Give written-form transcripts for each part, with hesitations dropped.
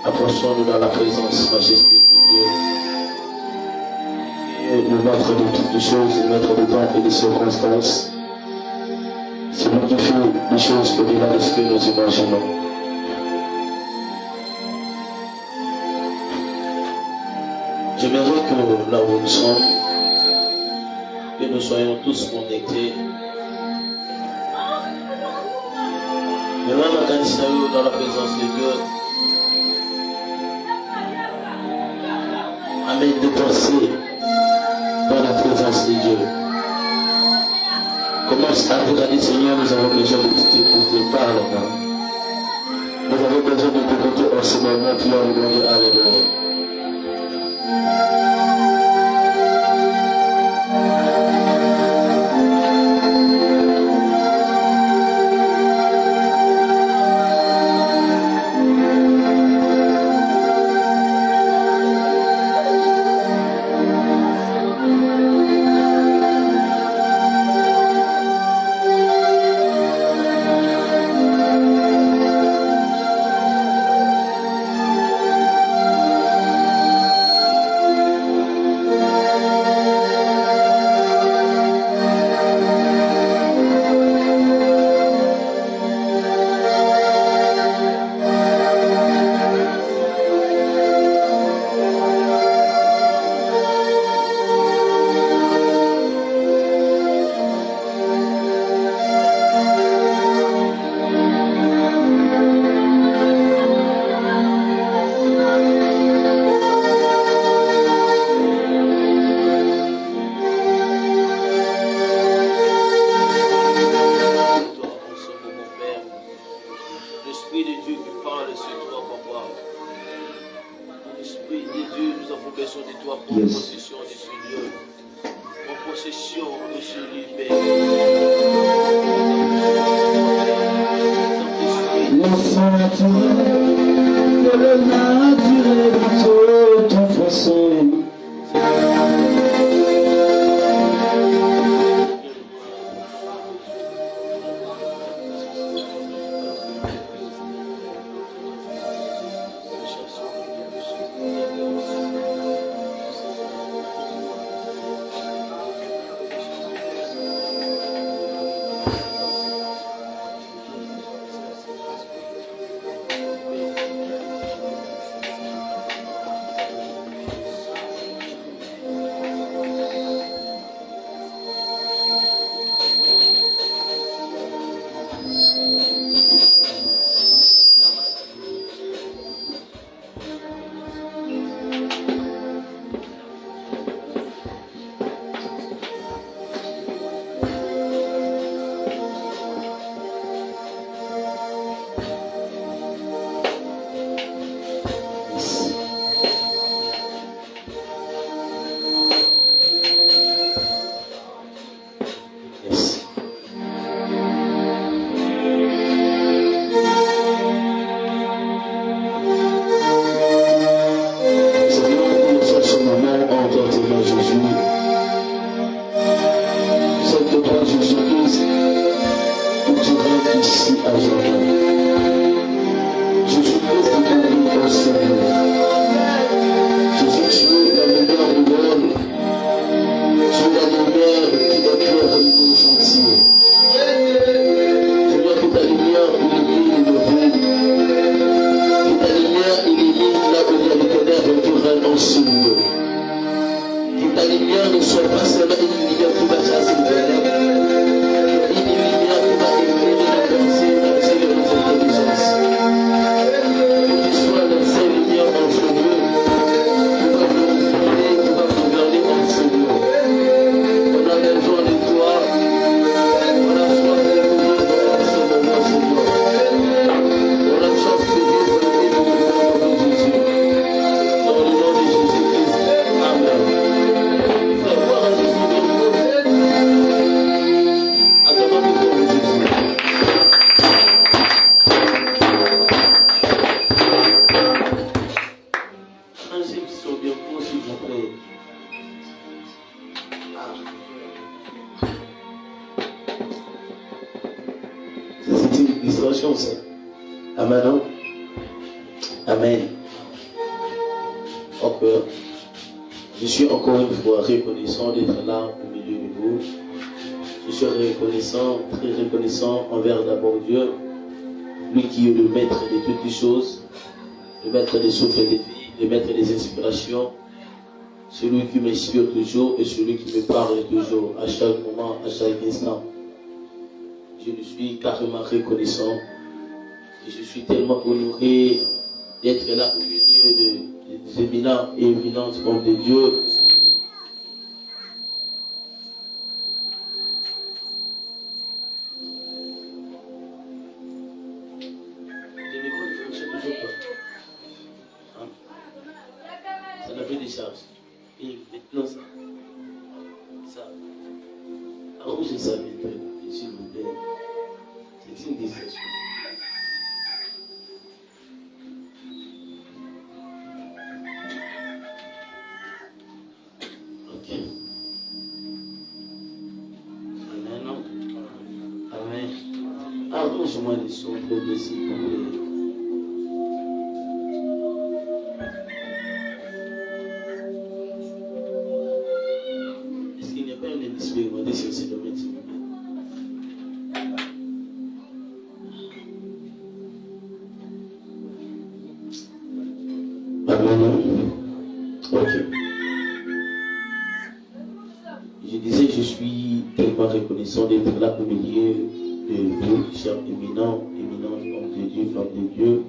Approchons-nous dans la présence majestique de Dieu, qui est le maître de toutes les choses, le maître des temps et des circonstances. C'est lui qui fait les choses au-delà de ce que nous imaginons. J'aimerais que là où nous sommes, que nous soyons tous connectés. Mais même dans la présence de Dieu, amène de penser dans la présence de Dieu. Commence à regarder, Seigneur, nous avons besoin de t'écouter, parle-moi. Nous avons besoin de t'écouter en ce moment, tu as regardé, alléluia. attention ça. Amen. Non? Amen. Donc, je suis encore une fois reconnaissant d'être là au milieu de vous. Je suis reconnaissant, très reconnaissant envers d'abord Dieu, lui qui est le maître de toutes les choses, le maître des souffles de vie, le maître des inspirations, celui qui m'inspire toujours et celui qui me parle toujours, à chaque moment, à chaque instant. Je lui suis carrément reconnaissant et je suis tellement honoré d'être là au milieu des éminents et éminentes hommes de Dieu. Le micro ne fonctionne toujours pas. Hein? Ça n'a plus de charge. Et maintenant ça. Ça. Arrangez ça maintenant, s'il vous plaît. C'est une distraction. Ok. Amen, non? Amen. Arrange-moi les sons, très bien, s'il vous plaît. Est-ce qu'il n'y a pas un expérimenté sur ce domaine, s'il vous plaît? Ok. Je disais, je suis tellement reconnaissant d'être là au milieu de vous, chers éminents, éminentes hommes de Dieu, femmes de Dieu.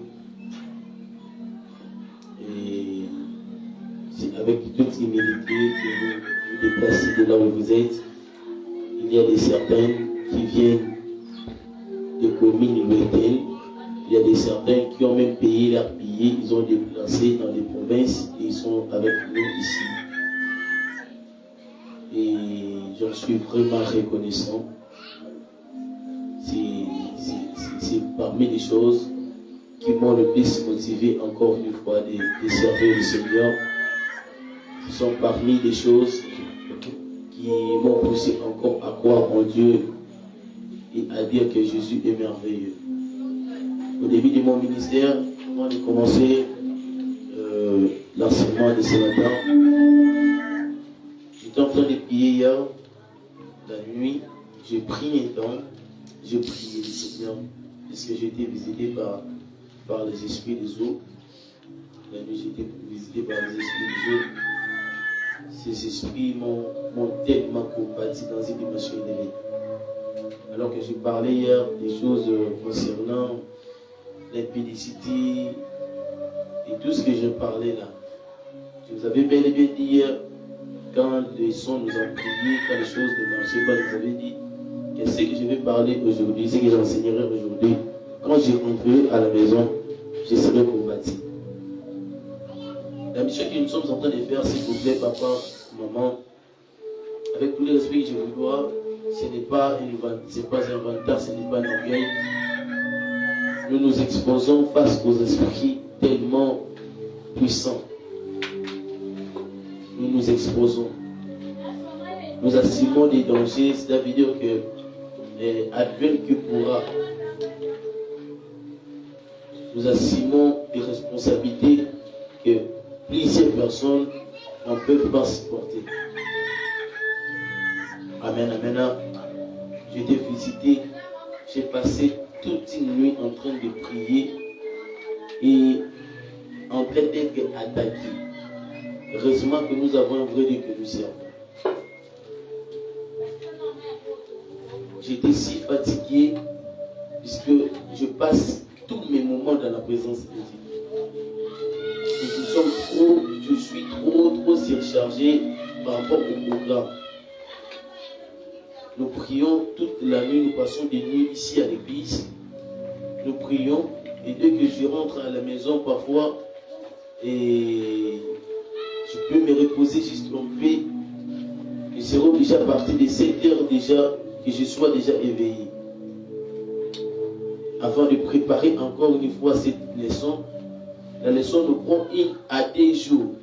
Et c'est avec toute humilité que vous vous déplacez de là où vous êtes. Il y a des certaines qui viennent de communes lointaines. Il y a des certains qui ont même payé leur billet, ils ont déplacé dans des provinces et ils sont avec nous ici. Et j'en suis vraiment reconnaissant. C'est parmi les choses qui m'ont le plus motivé encore une fois de servir le Seigneur. Ce sont parmi les choses qui m'ont poussé encore à croire en Dieu et à dire que Jésus est merveilleux. Au début de mon ministère, quand j'ai commencé l'enseignement de ce matin, j'étais en train de prier hier, la nuit, j'ai pris un temps, j'ai prié le Seigneur, parce que j'ai été visité par les esprits des eaux. La nuit, j'ai été visité par les esprits des eaux. Ces esprits m'ont tellement combattu dans une dimension élevée. Alors que j'ai parlé hier des choses concernant l'impudicité et tout ce que je parlais là. Je vous avais bel et bien dit hier, quand les sons nous ont prié, quand les choses ne marchaient pas, je vous avais dit que ce que je vais parler aujourd'hui, ce que j'enseignerai aujourd'hui, quand je rentrerai à la maison, je serai combattu. La mission que nous sommes en train de faire, s'il vous plaît, papa, maman, avec tous les respects que je vous dois, ce n'est pas un inventaire, ce n'est pas un orgueil. Nous nous exposons face aux esprits tellement puissants. Nous nous exposons. Nous assumons des dangers, c'est-à-dire que advienne que pourra. Nous assumons des responsabilités que plusieurs personnes n'en peuvent pas supporter. Amen, amen. J'ai été visité, j'ai passé toute une nuit en train de prier et en train d'être attaqué. Heureusement que nous avons un vrai Dieu que nous servons. J'étais si fatigué puisque je passe tous mes moments dans la présence de Dieu. Je suis trop surchargé par rapport au programme. Nous prions toute la nuit, nous passons des nuits ici à l'église. Nous prions et dès que je rentre à la maison parfois, et je peux me reposer juste en paix. Je serai obligé à partir de 7 heures déjà que je sois déjà éveillé. Afin de préparer encore une fois cette leçon, la leçon nous prend 1 à 2 jours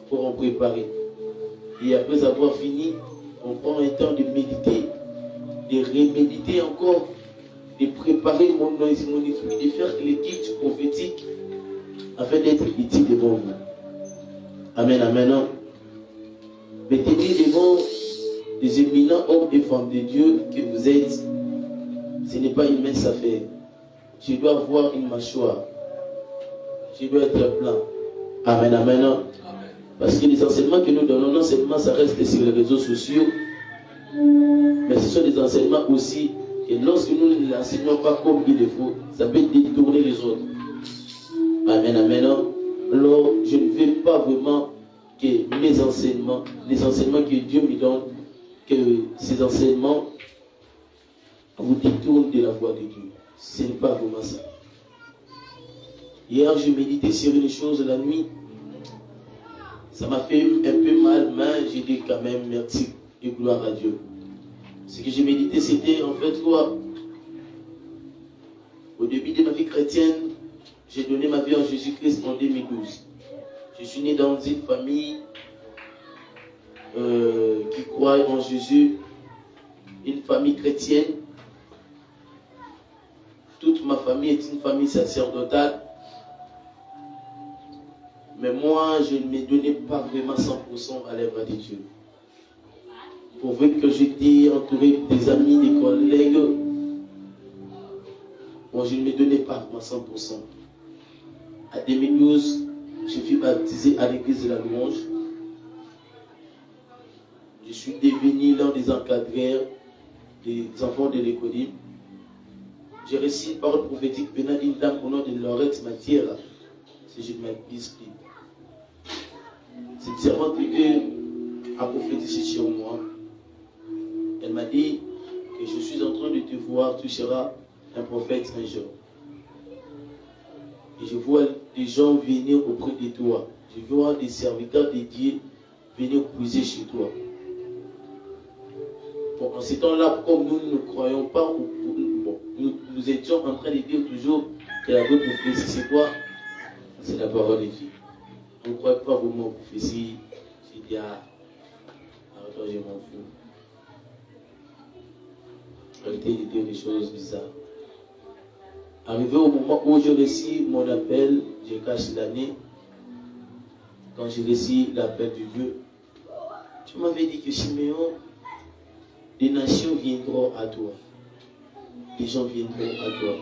pour en préparer. Et après avoir fini, on prend un temps de méditer, de reméditer encore de préparer mon esprit, de faire l'équipe prophétique afin d'être utile devant vous. Amen, amen. Mettez-vous devant des éminents hommes et femmes de Dieu que vous êtes. Ce n'est pas une mince affaire. Je dois avoir une mâchoire. Je dois être plein. Amen, amen. Parce que les enseignements que nous donnons, non seulement ça reste sur les réseaux sociaux, mais ce sont des enseignements aussi que lorsque nous ne l'enseignons pas comme il le faut, ça peut détourner les autres. Amen, amen. Alors, je ne veux pas vraiment que mes enseignements, les enseignements que Dieu me donne, que ces enseignements vous détournent de la voie de Dieu. Ce n'est pas vraiment ça. Hier, je méditais sur une chose la nuit. Ça m'a fait un peu mal, mais j'ai dit quand même merci et gloire à Dieu. Ce que j'ai médité, c'était en fait quoi? Au début de ma vie chrétienne, j'ai donné ma vie à Jésus-Christ en 2012. Je suis né dans une famille qui croit en Jésus, une famille chrétienne. Toute ma famille est une famille sacerdotale. Mais moi, je ne me donnais pas vraiment 100% à l'œuvre de Dieu. Pourvu que j'étais entouré des amis, des collègues, bon, je ne me donnais pas vraiment 100%. En 2012, je fus baptisé à l'église de la Louange. Je suis devenu l'un des encadreurs des enfants de l'école. J'ai reçu une parole prophétique venant d'une dame au nom de Laurette Matière, si je ne m'abuse plus. Cette servante que Dieu a prophétisé sur moi. Elle m'a dit que je suis en train de te voir, tu seras un prophète un jour. Et je vois des gens venir auprès de toi. Je vois des serviteurs de Dieu venir puiser chez toi. Bon, en ces temps-là, comme nous ne croyons pas, nous étions en train de dire toujours que la vraie prophétie, c'est quoi? C'est la parole de Dieu. On ne croit pas vraiment aux prophéties. J'ai dit, attends, je m'en fous. Arrêtez de dire des choses bizarres. Arrivé au moment où j'ai reçu mon appel, j'ai caché l'année. Quand j'ai reçu l'appel de Dieu, tu m'avais dit que Siméon, les nations viendront à toi. Les gens viendront à toi.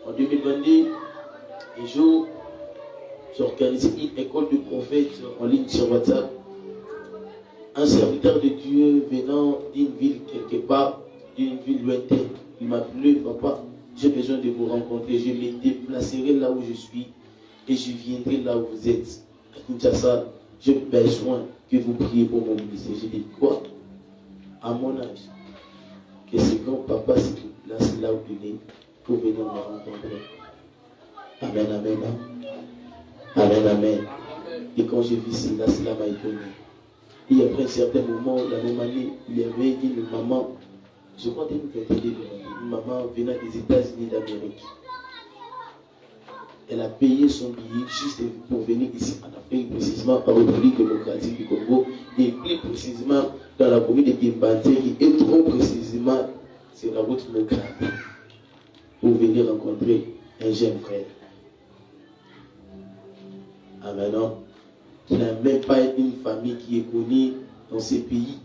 En 2022, un jour, j'ai organisé une école de prophètes en ligne sur WhatsApp. Un serviteur de Dieu venant d'une ville quelque part, d'une ville lointaine, il m'a appelé, papa, j'ai besoin de vous rencontrer. Je me déplacerai là où je suis et je viendrai là où vous êtes. Écoutez ça, j'ai besoin que vous priez pour mon ministère. J'ai dit, quoi? À mon âge, que ce grand-papa se déplace là où il est pour venir me rencontrer. Amen, amen, amen. Amen, amen. Et quand j'ai vu cela m'a étonné. Et après un certain moment, la même année, il y avait une maman, je crois une maman venant des États-Unis d'Amérique. Elle a payé son billet juste pour venir ici en Afrique, précisément en République démocratique du Congo, et plus précisément dans la commune de Kimbante, qui est trop précisément sur la route locale, pour venir rencontrer un jeune frère. Ah maintenant, il n'a même pas une famille qui est connue dans ces pays.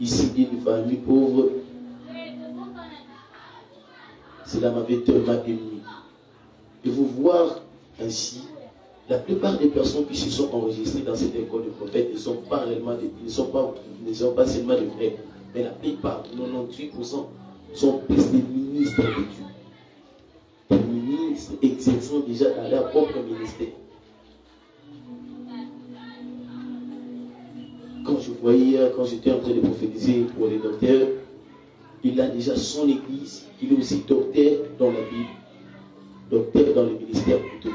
Ici, une famille pauvre. Cela m'avait tellement ému. Et vous voir ainsi, la plupart des personnes qui se sont enregistrées dans cette école de prophètes ne sont pas réellement ne sont pas seulement des frères, mais la plupart, 98%, sont plus des ministres de Dieu. Des ministres exerçant déjà dans leur propre ministère. Quand j'étais en train de prophétiser pour les docteurs, il a déjà son église, il est aussi docteur dans la Bible, docteur dans le ministère plutôt.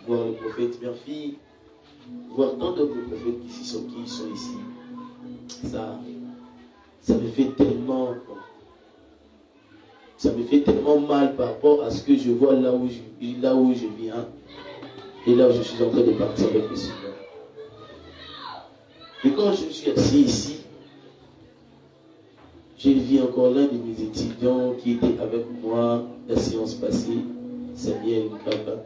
Voir le prophète Murphy, voir tant d'autres prophètes qui sont ici, ça me fait tellement mal par rapport à ce que je vois là où je viens et là où je suis en train de partir avec le Seigneur. Et quand je suis assis ici, J'ai vu encore l'un de mes étudiants qui était avec moi la séance passée, Samuel Kaba.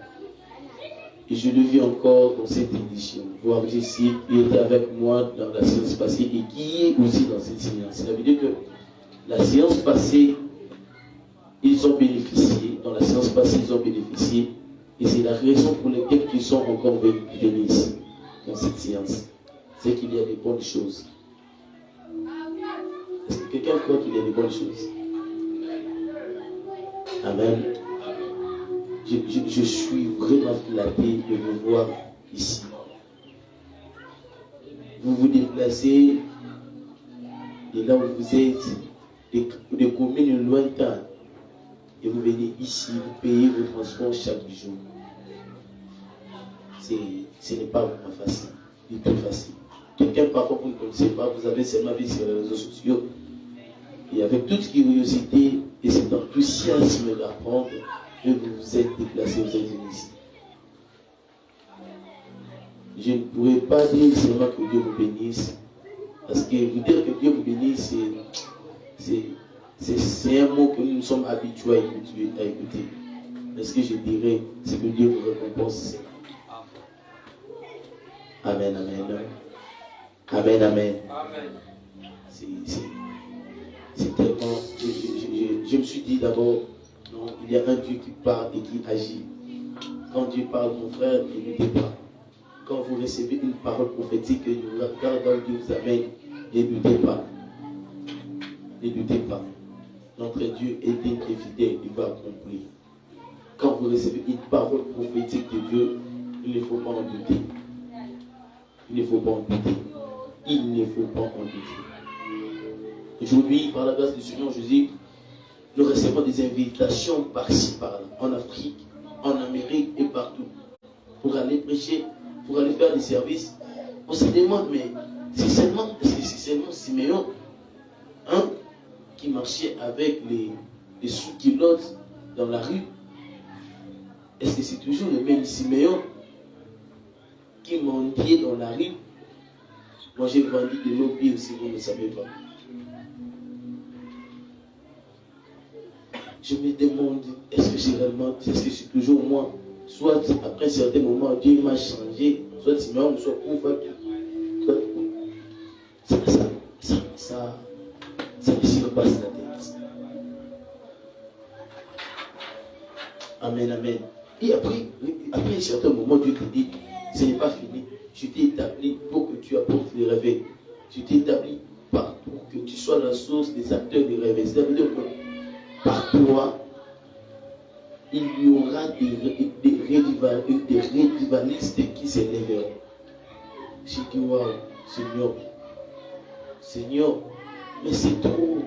Et je le vis encore dans cette édition. Voir ici, il était avec moi dans la séance passée et qui est aussi dans cette séance. Ça veut dire que la séance passée, ils ont bénéficié. Dans la séance passée, ils ont bénéficié. Et c'est la raison pour laquelle ils sont encore venus ici, dans cette séance. C'est qu'il y a des bonnes choses. Est-ce que quelqu'un croit qu'il y a des bonnes choses? Amen. Je suis vraiment flatté de vous voir ici. Vous vous déplacez de là où vous êtes, des communes lointaines, et vous venez ici, vous payez vos transports chaque jour. Ce n'est pas vraiment facile, du tout facile. Quelqu'un parfois vous ne connaissez pas, vous avez seulement vu sur les réseaux sociaux, et avec toute curiosité et cet enthousiasme d'apprendre, que vous vous êtes déplacé, vous êtes venu ici. Je ne pourrais pas dire seulement que Dieu vous bénisse, parce que vous dire que Dieu vous bénisse, c'est un mot que nous sommes habitués à écouter. Mais ce que je dirais, c'est que Dieu vous récompense. Amen, amen. Amen, amen. C'est tellement. Je me suis dit d'abord, non, il y a un Dieu qui parle et qui agit. Quand Dieu parle, mon frère, ne luttez pas. Quand vous recevez une parole prophétique et vous regardez où Dieu vous amène, ne luttez pas. Ne luttez pas. Notre Dieu est digne et fidèle, il va accomplir. Quand vous recevez une parole prophétique de Dieu, il ne faut pas en douter. Il ne faut pas en douter. Il ne faut pas en douter. Aujourd'hui, par la grâce du Seigneur Jésus, nous recevons des invitations par-ci, par-là, en Afrique, en Amérique et partout, pour aller prêcher, pour aller faire des services. On se demande, mais c'est seulement Siméon qui marchait avec les sous-culottes dans la rue. Est-ce que c'est toujours le même Siméon qui mendiait dans la rue? Moi, j'ai vendu de l'eau pire si vous ne le savez pas. Je me demande, est-ce que c'est toujours moi? Soit après un certain moment, Dieu m'a changé, soit Siméon, soit pauvre. Ça me surpasse la tête. Amen, amen. Et après un certain moment, Dieu te dit, ce n'est pas fini. Je t'ai établi pour que tu apportes les réveils. Je t'ai établi pour que tu sois la source des acteurs des réveils. Ça veut dire que par toi, il y aura des revivalistes qui s'élèveront. Je dis, waouh, Seigneur, mais c'est trop.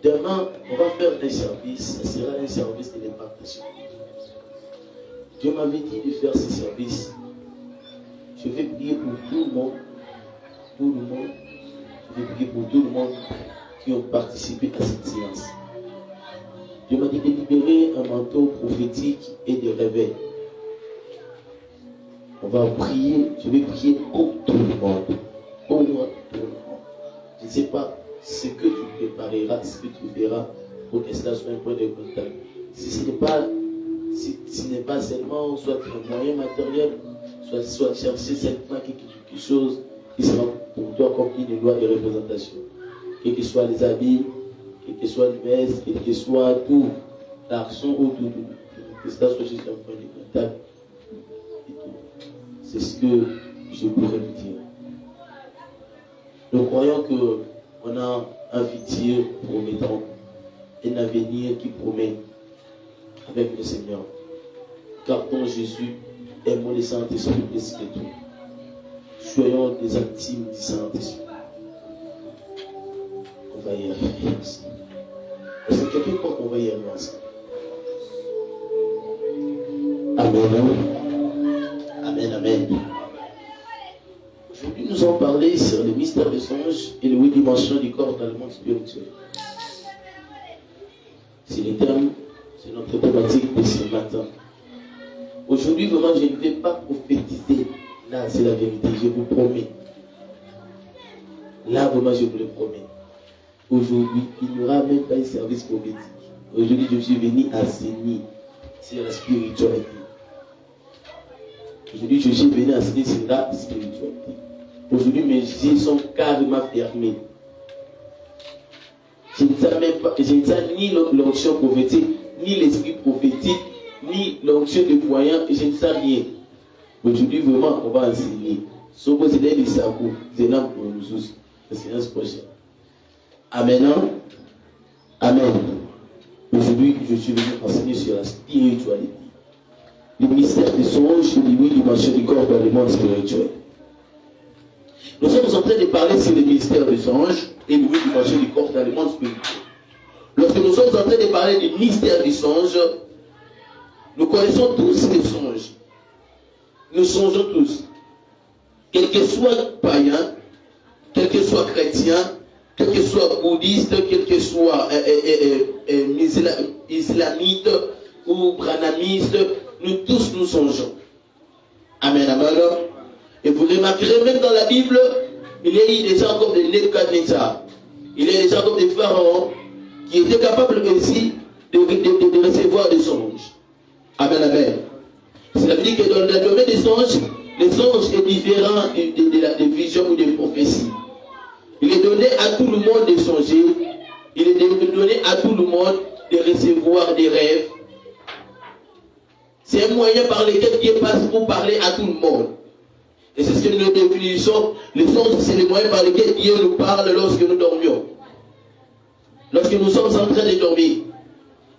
Demain, on va faire un service, ce sera un service de l'impartation. Dieu m'avait dit de faire ce service. Je vais prier pour tout le monde. Je vais prier pour tout le monde qui ont participé à cette séance. Dieu m'a dit de libérer un manteau prophétique et de réveil. On va prier, je vais prier pour tout le monde. Pour moi, tout le monde. Je ne sais pas ce que tu prépareras, ce que tu feras pour que cela soit un point de contact. Si ce n'est pas seulement soit un moyen matériel, soit chercher simplement quelque chose qui sera pour toi comme une loi de représentation. Quels que soient les habits, quel que soit le messe, quel que soit tout, l'argent ou tout. Que cela soit juste un point de contact. C'est ce que je pourrais vous dire. Nous croyons qu'on a un futur promettant, un avenir qui promet avec le Seigneur. Gardons Jésus, aimons le Saint-Esprit plus que tout. Soyons des intimes du Saint-Esprit. On va y arriver ensemble. Est-ce que quelqu'un croit qu'on va y arriver ensemble? Amen. Amen, amen. Aujourd'hui, nous allons parler sur le mystère des songes et les 8 dimensions du corps dans le monde spirituel. C'est le terme, c'est notre thématique de ce matin. Aujourd'hui, vraiment, je ne vais pas prophétiser. Là, c'est la vérité, je vous promets. Là, vraiment, je vous le promets. Aujourd'hui, il n'y aura même pas un service prophétique. Aujourd'hui, je suis venu enseigner sur la spiritualité. Aujourd'hui, je suis venu enseigner sur la spiritualité. Aujourd'hui, mes yeux sont carrément fermés. Je ne sais même pas, je ne sais ni l'onction prophétique, ni l'esprit prophétique, ni l'onction de voyant, je ne sais rien. Aujourd'hui, vraiment, on va enseigner. Sauf que c'est des sacots, c'est là pour nous tous. La séance prochaine. Amen. Amen. Aujourd'hui, je suis venu enseigner sur la spiritualité. Le mystère des songes et les 8 dimensions du corps dans le monde spirituel. Nous sommes en train de parler sur le mystère des songes et les 8 dimensions du corps dans le monde spirituel. Lorsque nous sommes en train de parler du mystère des songes, nous connaissons tous les songes. Nous songeons tous. Quel que soit païen, quel que soit chrétien, quel que soit bouddhiste, quel que soit islamite ou branamiste, nous tous nous songeons. Amen, amen. Et vous remarquerez même dans la Bible, il y a eu des gens comme des Nebuchadnezzar. Il y a des gens comme des pharaons qui étaient capables aussi de recevoir des songes. Amen, amen. Cela veut dire que dans le domaine des songes, les songes est différent des visions ou des prophéties. Il est donné à tout le monde de songer. Il est donné à tout le monde de recevoir des rêves. C'est un moyen par lequel Dieu passe pour parler à tout le monde. Et c'est ce que nous définissons. Les songes, c'est le moyen par lequel Dieu nous parle lorsque nous dormions. Lorsque nous sommes en train de dormir.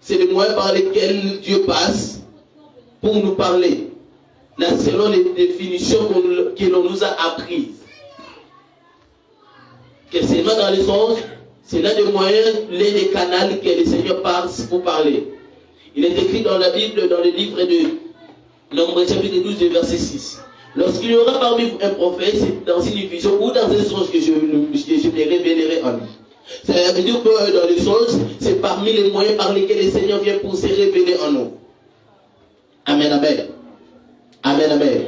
C'est le moyen par lequel Dieu passe pour nous parler. Là, selon les définitions que l'on nous a apprises. Que seulement dans les songes, c'est l'un des moyens, l'un des canaux que le Seigneur passe pour parler. Il est écrit dans la Bible, dans le livre de Nombre chapitre 12, verset 6. Lorsqu'il y aura parmi vous un prophète, c'est dans une vision ou dans un songe que je me révélerai en lui. Ça veut dire que dans les songes, c'est parmi les moyens par lesquels le Seigneur vient pour se révéler en nous. Amen, amen. Amen, amen.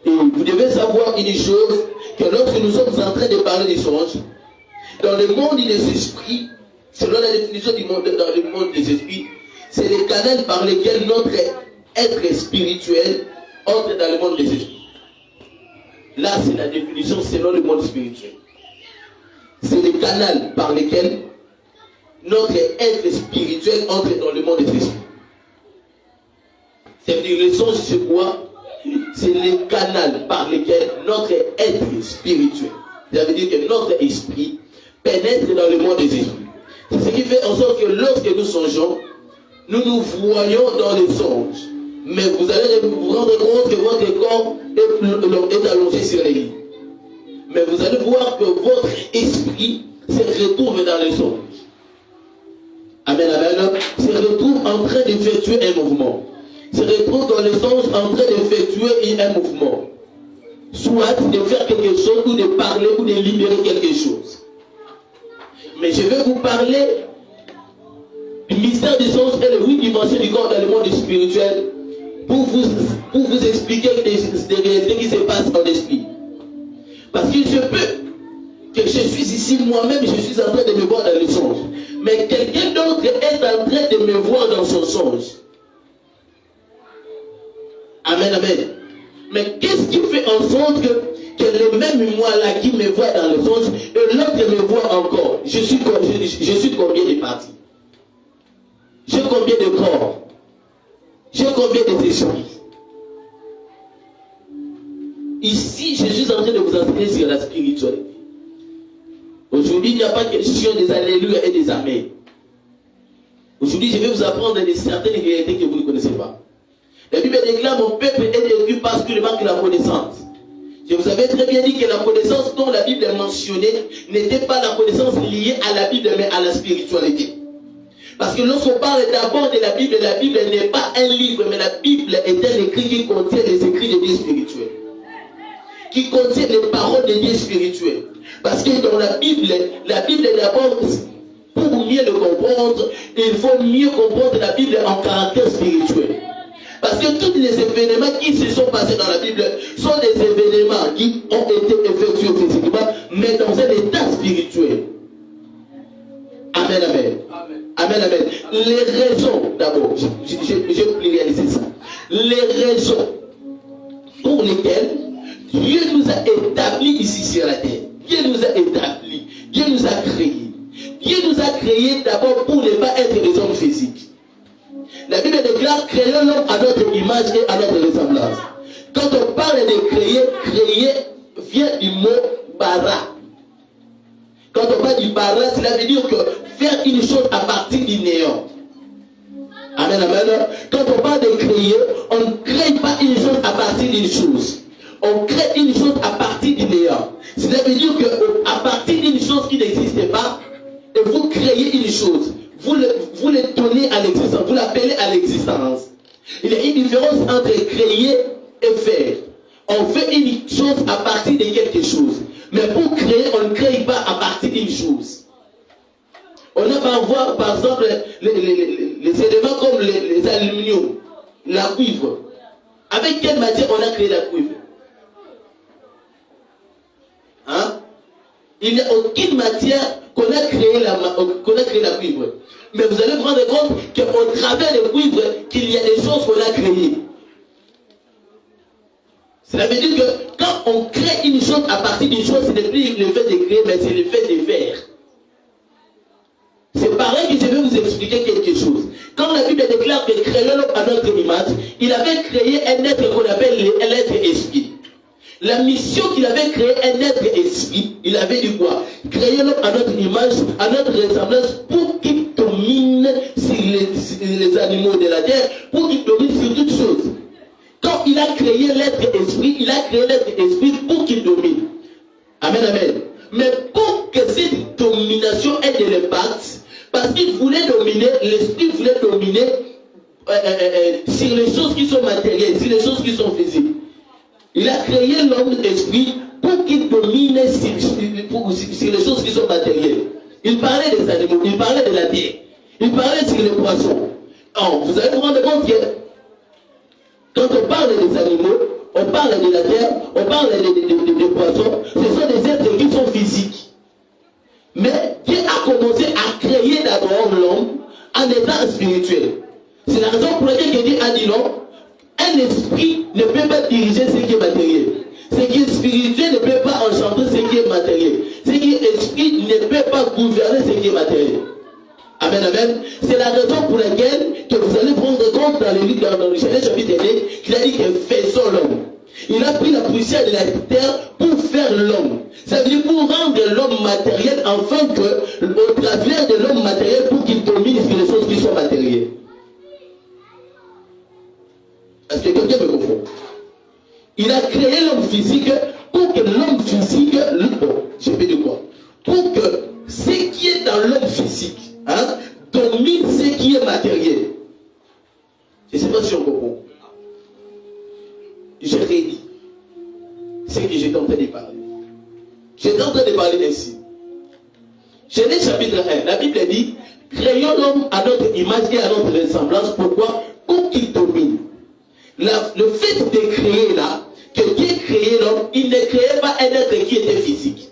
Et vous devez savoir une chose, que lorsque nous sommes en train de parler des songes, dans le monde des esprits, selon la définition du monde, dans le monde des esprits, c'est les canaux par lesquels notre être spirituel entre dans le monde des esprits. Là, c'est la définition selon le monde spirituel. C'est les canaux par lesquels notre être spirituel entre dans le monde des esprits. C'est-à-dire, le songe, c'est quoi? C'est les canaux par lesquels notre être spirituel, ça veut dire que notre esprit pénètre dans le monde des esprits. C'est ce qui fait en sorte que lorsque nous songeons, nous nous voyons dans les songes. Mais vous allez vous rendre compte que votre corps est allongé sur les lits. Mais vous allez voir que votre esprit se retrouve dans les songes. Amen, amen. Se retrouve en train d'effectuer un mouvement. Se retrouve dans les songes en train d'effectuer un mouvement. Soit de faire quelque chose, ou de parler, ou de libérer quelque chose. Mais je vais vous parler du mystère des songes et les 8 dimensions du corps dans le monde spirituel pour vous expliquer des réalités qui se passent en esprit. Parce qu'il se peut que je suis ici moi-même, je suis en train de me voir dans le songe. Mais quelqu'un d'autre est en train de me voir dans son songe. Amen, amen. Mais qu'est-ce qui fait en sorte que le même moi-là qui me voit dans le songe et l'autre me voit encore? Je suis combien de parties? J'ai combien de corps? J'ai combien d'esprits? Ici, je suis en train de vous enseigner sur la spiritualité. Aujourd'hui, il n'y a pas question des alléluia et des amens. Aujourd'hui, je vais vous apprendre certaines réalités que vous ne connaissez pas. La Bible déclare: mon peuple est détruit parce qu'il manque la connaissance. Je vous avais très bien dit que la connaissance dont la Bible est mentionnée n'était pas la connaissance liée à la Bible, mais à la spiritualité. Parce que lorsqu'on parle d'abord de la Bible n'est pas un livre, mais la Bible est un écrit qui contient les écrits de Dieu spirituel. Qui contient les paroles de Dieu spirituel. Parce que dans la Bible d'abord, pour mieux le comprendre, il faut mieux comprendre la Bible en caractère spirituel. Parce que tous les événements qui se sont passés dans la Bible sont des événements qui ont été effectués physiquement, mais dans un état spirituel. Amen, amen. Amen, amen. Les raisons, d'abord, j'ai pluralisé ça. Les raisons pour lesquelles Dieu nous a établis ici sur la terre. Dieu nous a établis. Dieu nous a créés. Dieu nous a créés d'abord pour ne pas être des hommes physiques. La Bible déclare: créons l'homme à notre image et à notre ressemblance. Quand on parle de créer, créer vient du mot bara. Quand on parle du bara, cela veut dire que faire une chose à partir du néant. Amen, amen. Quand on parle de créer, on ne crée pas une chose à partir d'une chose. On crée une chose à partir du néant. Cela veut dire qu'à partir d'une chose qui n'existe pas, et vous créez une chose. Vous le donnez à l'existence, vous l'appelez à l'existence. Il y a une différence entre créer et faire. On fait une chose à partir de quelque chose. Mais pour créer, on ne crée pas à partir d'une chose. On a par exemple les éléments comme les aluminiums, la cuivre. Avec quelle matière on a créé la cuivre? Hein? Il n'y a aucune matière qu'on a créé la cuivre. Mais vous allez vous rendre compte qu'au travers de cuivre, qu'il y a des choses qu'on a créées. Cela veut dire que quand on crée une chose à partir d'une chose, ce n'est plus le fait de créer, mais c'est le fait de faire. C'est pareil que je vais vous expliquer quelque chose. Quand la Bible déclare que créons l'homme à notre image, il avait créé un être qu'on appelle l'être esprit. La mission qu'il avait créé un être esprit, il avait dit quoi? Créer l'homme à notre image, à notre ressemblance, pour qu'il domine sur les animaux de la terre, pour qu'il domine sur toutes choses. Quand il a créé l'être esprit, il a créé l'être esprit pour qu'il domine. Amen, amen. Mais pour que cette domination ait de l'impact, parce qu'il voulait dominer, l'esprit voulait dominer sur les choses qui sont matérielles, sur les choses qui sont physiques. Il a créé l'homme esprit pour qu'il domine sur les choses qui sont matérielles. Il parlait des animaux, il parlait de la terre, il parlait sur les poissons. Alors, vous allez vous rendre compte que quand on parle des animaux, on parle de la terre, on parle des poissons, ce sont des êtres qui sont physiques. Mais Dieu a commencé à créer d'abord l'homme en état spirituel. C'est la raison pour laquelle Dieu a dit non. Un esprit ne peut pas diriger ce qui est matériel. Ce qui est spirituel ne peut pas enchanter ce qui est matériel. Ce qui est esprit ne peut pas gouverner ce qui est matériel. Amen, amen. C'est la raison pour laquelle que vous allez prendre compte dans le livre, dans le chapitre 1, qu'il a dit que faisons l'homme. Il a pris la poussière de la terre pour faire l'homme. Ça veut dire pour rendre l'homme matériel, afin que, au travers de l'homme matériel, pour qu'il domine sur les choses qui sont matérielles. Est-ce que quelqu'un me comprend? Il a créé l'homme physique pour que l'homme physique, je vais dire quoi? Pour que ce qui est dans l'homme physique, domine ce qui est matériel. Je ne sais pas si on comprend. Je redis ce que j'étais en train de parler. J'étais en train de parler ainsi. Genèse chapitre 1, la Bible dit: créons l'homme à notre image et à notre ressemblance. Pourquoi? Pour qu'il domine. Le fait de créer là, que Dieu créait l'homme, il ne créait pas un être qui était physique.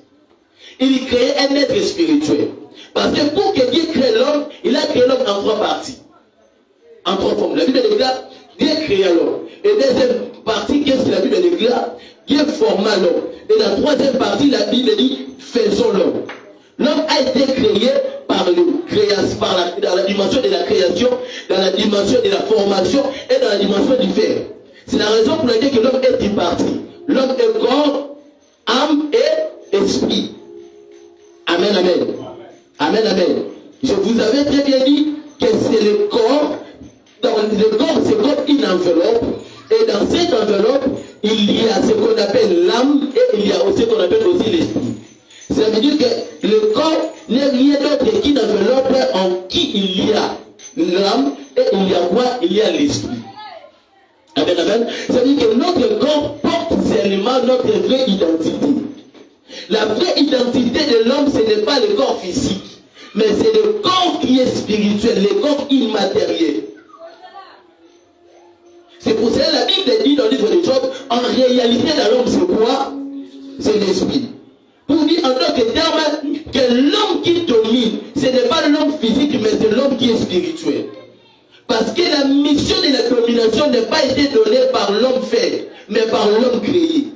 Il créait un être spirituel. Parce que pour que Dieu crée l'homme, il a créé l'homme en trois parties. En trois formes. La Bible déclare: Dieu créa l'homme. Et deuxième partie, qu'est-ce que la Bible déclare? Dieu forma l'homme. Et la troisième partie, la Bible dit: faisons l'homme. L'homme a été créé par dans la dimension de la création, dans la dimension de la formation et dans la dimension du faire. C'est la raison pour laquelle l'homme est tripartite. L'homme est corps, âme et esprit. Amen, amen. Amen, amen. Je vous avais très bien dit que c'est le corps. Dans le corps, c'est comme une enveloppe. Et dans cette enveloppe, il y a ce qu'on appelle l'âme et il y a aussi ce qu'on appelle aussi l'esprit. Ça veut dire que le corps n'est rien d'autre qu'une enveloppe en qui il y a l'âme et il y a quoi? Il y a l'esprit. Amen, amen. Ça veut dire que notre corps porte seulement notre vraie identité. La vraie identité de l'homme, ce n'est pas le corps physique, mais c'est le corps qui est spirituel, le corps immatériel. C'est pour cela que la Bible dit dans le livre de Job, en réalité dans l'homme c'est quoi? C'est l'esprit. Pour dire en d'autres termes que l'homme qui domine, ce n'est pas l'homme physique, mais c'est l'homme qui est spirituel. Parce que la mission de la domination n'a pas été donnée par l'homme fait, mais par l'homme créé.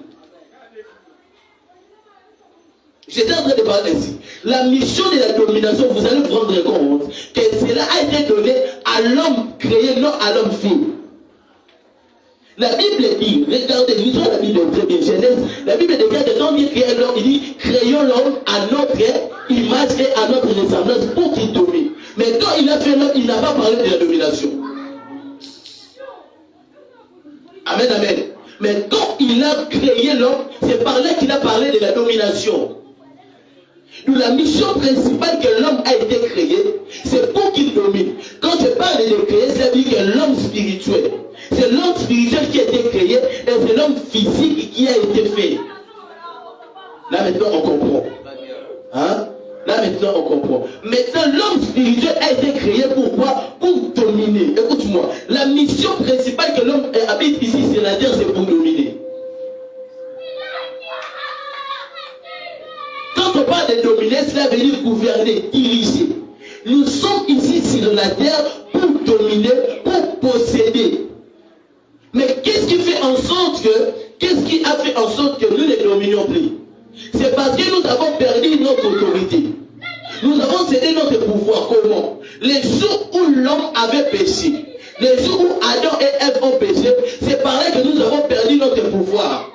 J'étais en train de parler ici. La mission de la domination, vous allez prendre compte que cela a été donné à l'homme créé, non à l'homme fait. La Bible dit, regardez, lisons la Bible très bien, Genèse, la Bible déclare que quand il crée l'homme, il dit, créons l'homme à notre image et à notre ressemblance pour qu'il domine. Mais quand il a fait l'homme, il n'a pas parlé de la domination. Amen, amen. Mais quand il a créé l'homme, c'est par là qu'il a parlé de la domination. Donc la mission principale que l'homme a été créé, c'est pour qu'il domine. Quand je parle de créer, ça veut dire que l'homme spirituel. C'est l'homme spirituel qui a été créé et c'est l'homme physique qui a été fait. Là maintenant on comprend. Hein? Là maintenant on comprend. Maintenant l'homme spirituel a été créé pourquoi? Pour dominer. Écoute-moi. La mission principale que l'homme habite ici sur la terre, c'est pour dominer. Quand on parle de dominer, cela veut dire gouverner, diriger. Nous sommes ici sur la terre pour dominer, pour posséder. Mais qu'est-ce qui fait en sorte que, qu'est-ce qui a fait en sorte que nous ne dominions plus? C'est parce que nous avons perdu notre autorité. Nous avons cédé notre pouvoir. Comment? Les jours où l'homme avait péché, les jours où Adam et Ève ont péché, c'est par là que nous avons perdu notre pouvoir.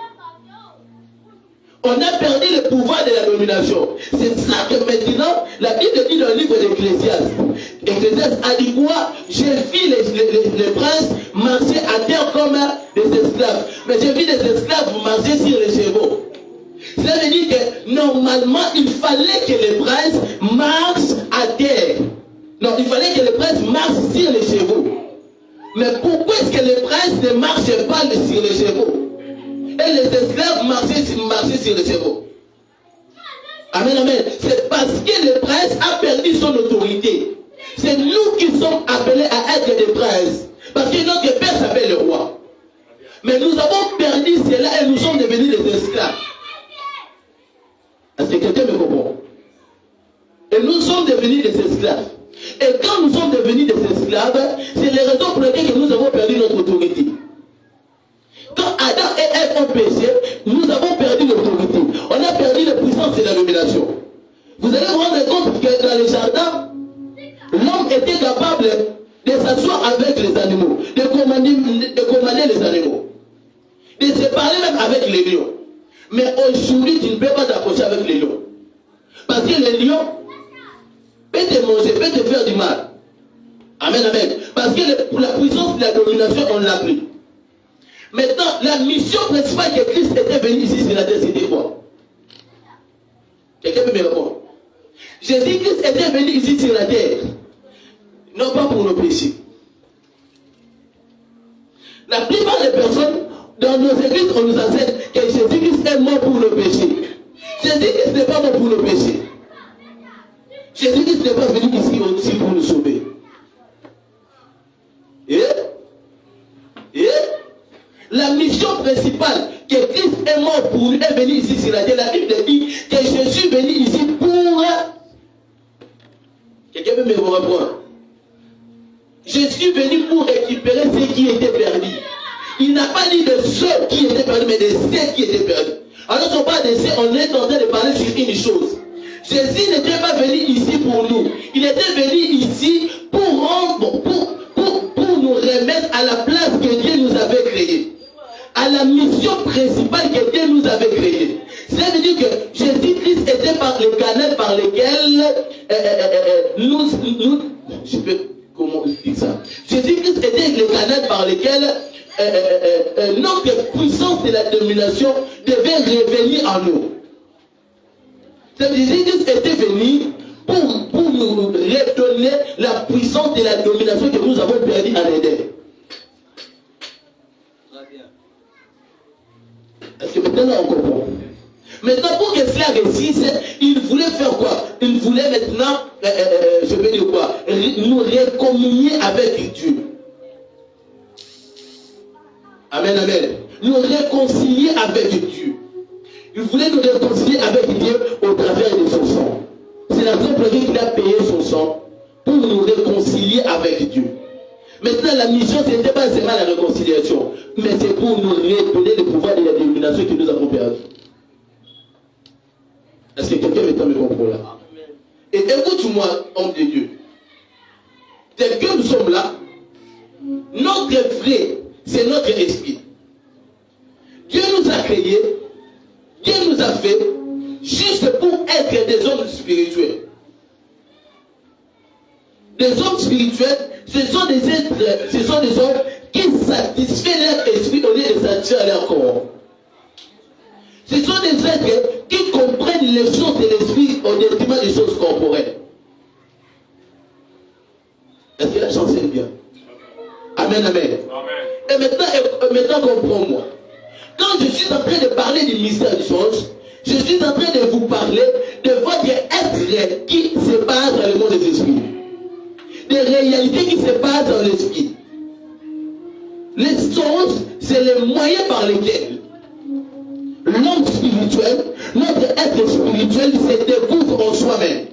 On a perdu le pouvoir de la domination. C'est ça que maintenant, la Bible dit dans le livre d'Ecclésiaste. Ecclésiaste a dit quoi? J'ai vu les princes marcher à terre comme des esclaves. Mais j'ai vu des esclaves marcher sur les chevaux. Cela veut dire que normalement, il fallait que les princes marchent à terre. Non, il fallait que les princes marchent sur les chevaux. Mais pourquoi est-ce que les princes ne marchaient pas sur les chevaux? Et les esclaves marchaient sur les chevaux. Amen, amen. C'est parce que le prince a perdu son autorité. C'est nous qui sommes appelés à être des princes. Parce que notre père s'appelle le roi. Mais nous avons perdu cela et nous sommes devenus des esclaves. Est-ce que quelqu'un me comprend? Et nous sommes devenus des esclaves. Et quand nous sommes devenus des esclaves, c'est les raisons pour lesquelles nous avons perdu notre autorité. Quand Adam et Ève ont péché, nous avons perdu l'autorité. On a perdu la puissance et la domination. Vous allez vous rendre compte que dans les jardins, l'homme était capable de s'asseoir avec les animaux, de commander les animaux, de se parler même avec les lions. Mais aujourd'hui, tu ne peux pas t'approcher avec les lions. Parce que les lions peuvent te manger, peuvent te faire du mal. Amen, amen. Parce que pour la puissance de la domination, on l'a pris. Maintenant, la mission principale que Christ était venu ici sur la terre, c'était quoi? Quelqu'un peut me répondre? Jésus-Christ était venu ici sur la terre, non pas pour nos péchés. La plupart des personnes, dans nos églises, on nous enseigne que Jésus-Christ est mort pour nos péchés. Jésus-Christ n'est pas mort pour nos péchés. Jésus-Christ n'est pas venu ici aussi pour nous sauver. La mission principale que Christ est mort pour nous est venu ici sur la terre. La Bible dit que je suis venu ici pour... Quelqu'un peut me reprendre? Je suis venu pour récupérer ce qui était perdu. Il n'a pas dit de ceux qui étaient perdus, mais de ceux qui étaient perdus. Alors on parle de ceux, on est en train de parler sur une chose. Jésus n'était pas venu ici pour nous. Il était venu ici pour nous remettre à la place que Dieu nous avait créée. À la mission principale que Dieu nous avait créée. Ça veut dire que Jésus-Christ était par les canaux par lesquels je peux comment dire ça? Jésus-Christ était les canaux par lesquels notre puissance de la domination devait revenir en nous. Jésus-Christ était venu pour nous redonner la puissance de la domination que nous avons perdue en Éden. Est-ce que maintenant on comprend? Maintenant, pour que cela réussisse, il voulait faire quoi? Il voulait maintenant, je vais dire quoi? Nous récommunier avec Dieu. Amen, amen. Nous réconcilier avec Dieu. Il voulait nous réconcilier avec Dieu au travers de son sang. C'est la raison pour laquelle il a payé son sang pour nous réconcilier avec Dieu. Maintenant, la mission, ce n'était pas seulement la réconciliation, mais c'est pour nous redonner le pouvoir de la domination que nous avons perdu. Est-ce que quelqu'un m'entend me comprendre là? Et écoute-moi, homme de Dieu. Tel que nous sommes là, notre vrai, c'est notre esprit. Dieu nous a créés, Dieu nous a fait juste pour être des hommes spirituels. Des hommes spirituels, ce sont des êtres, ce sont des hommes qui satisfont leur esprit au lieu de satisfaire leur corps. Ce sont des êtres qui comprennent les choses de l'esprit au détriment des choses corporelles. Est-ce que la chance est bien? Amen, amen. Et maintenant comprends-moi. Quand je suis en train de parler du mystère du songe, je suis en train de vous parler de votre être qui se passe dans le monde des esprits. Des réalités qui se passent dans l'esprit. Les songes, c'est les moyens par lesquels l'homme spirituel, notre être spirituel se découvre en soi-même.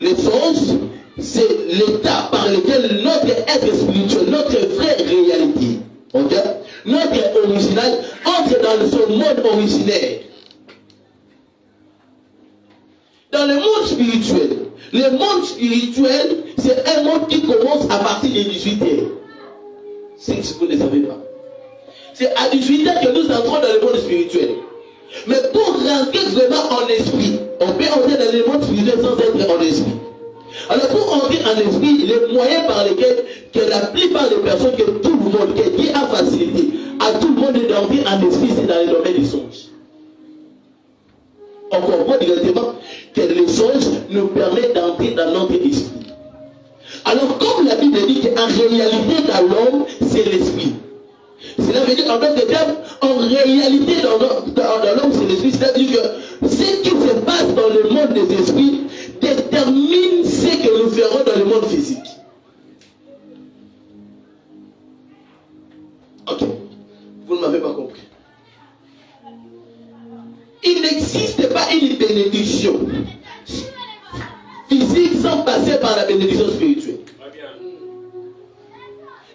Les songes, c'est l'état par lequel notre être spirituel, notre vraie réalité, okay, notre original, entre dans son monde originaire. Dans le monde spirituel, c'est un monde qui commence à partir de 18h. Si vous ne savez pas. C'est à 18h que nous entrons dans le monde spirituel. Mais pour rentrer vraiment en esprit, on peut entrer dans le monde spirituel sans être en esprit. Alors pour entrer en esprit, les moyens par lesquels que la plupart des personnes, que tout le monde, que Dieu a facilité à tout le monde d'entrer en esprit, c'est dans le domaine des songes. On comprend directement que les songes nous permettent d'entrer dans notre esprit. Alors comme la Bible dit qu'en réalité dans l'homme, c'est l'esprit. Cela veut dire en d'autres termes, en réalité dans l'homme, c'est l'esprit. C'est-à-dire que ce qui se passe dans le monde des esprits détermine ce que nous ferons dans le monde physique. Ok. Vous ne m'avez pas compris. Il n'existe pas une bénédiction physique sans passer par la bénédiction spirituelle.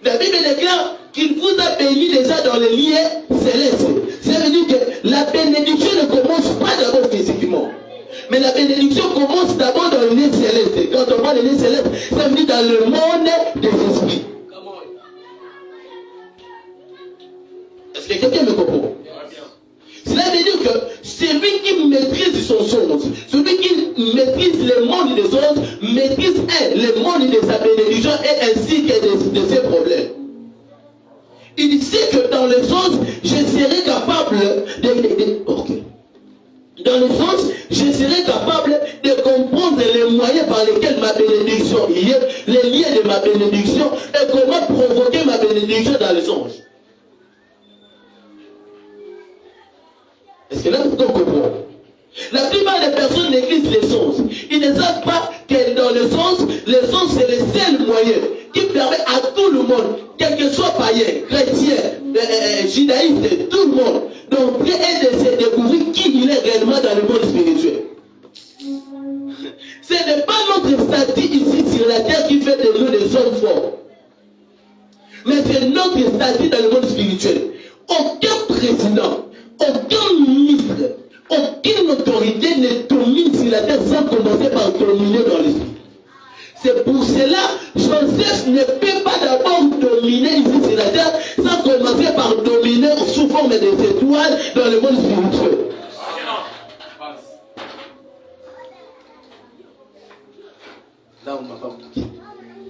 La Bible déclare qu'il vous a béni déjà dans les lieux célestes. Ça veut dire que la bénédiction ne commence pas d'abord physiquement. Mais la bénédiction commence d'abord dans les lieux célestes. Quand on parle des lieux célestes, ça veut dire dans le monde des esprits. Est-ce que quelqu'un me comprend? Cela veut dire que celui qui maîtrise son songe, celui qui maîtrise le monde des songes, maîtrise le monde de sa bénédiction et ainsi que de ses problèmes. Il sait que dans les songes, je serai capable Dans les songes, je serai capable de comprendre les moyens par lesquels ma bénédiction y est, les liens de ma bénédiction et comment provoquer ma bénédiction dans les songes. Est-ce que là, vous comprenez? La plupart des personnes négligent les songes. Ils ne savent pas que dans les songes, c'est le seul moyen qui permet à tout le monde, quel que soit païen, chrétien, judaïste, tout le monde, d'entrer et de se découvrir qui il est réellement dans le monde spirituel. Ce n'est pas notre statut ici sur la terre qui fait de nous des hommes forts. Mais c'est notre statut dans le monde spirituel. Aucun président, aucun ministre, aucune autorité ne domine sur la terre sans commencer par dominer dans l'esprit. C'est pour cela Joseph ne peut pas d'abord dominer ici sur la terre sans commencer par dominer sous forme des étoiles dans le monde spirituel. Là, on ne m'a pas compris.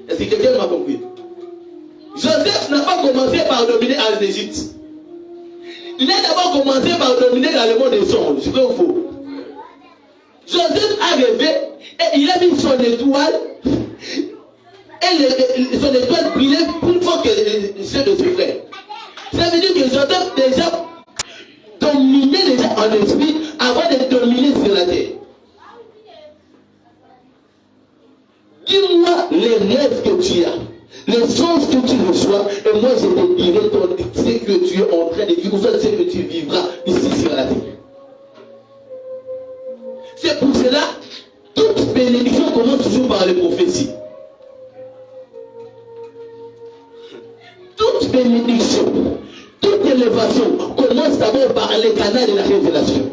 Est-ce que quelqu'un m'a compris? Joseph n'a pas commencé par dominer en Égypte. Il a d'abord commencé par dominer dans le monde des songes. Vrai ou faux? Joseph a rêvé et il a mis son étoile. Et son étoile brillait plus fort que ceux de ses frères. Ça veut dire que Joseph déjà dominait déjà en esprit avant de dominer sur la terre. Dis-moi les rêves que tu as, les l'essence que tu reçois, et moi je te dirai ce que tu es en train de vivre, ou soit ce que tu vivras ici sur la terre. C'est pour cela, toute bénédiction commence toujours par les prophéties. Toute bénédiction, toute élévation commence d'abord par les canaux de la révélation.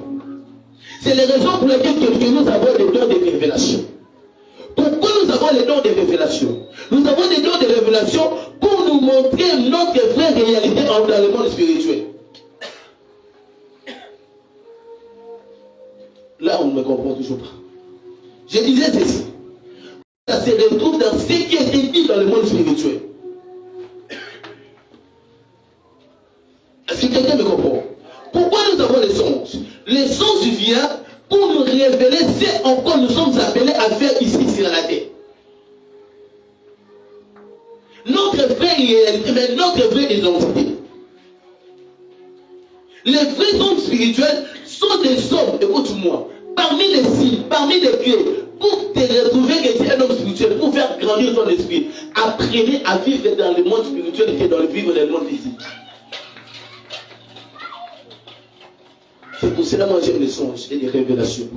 C'est les raisons pour lesquelles nous avons les dons de révélation. Pourquoi nous avons les dons de révélation? Nous avons des dons de révélation pour nous montrer notre vraie réalité dans le monde spirituel. Là, on ne me comprend toujours pas. Je disais ceci. Ça se retrouve dans ce qui est dit dans le monde spirituel. Est-ce que quelqu'un me comprend? Pourquoi nous avons les songes? Les songes viennent pour nous révéler ce en quoi nous sommes appelés à faire ici sur la terre. Notre vraie réalité, mais notre vraie identité. Les vrais hommes spirituels sont des hommes, écoute-moi, parmi les signes, parmi les clés, pour te retrouver que tu es un homme spirituel, pour faire grandir ton esprit. Apprenez à vivre dans le monde spirituel que dans le vivre dans le monde physique. C'est pour cela que moi j'aime les songes et les révélations.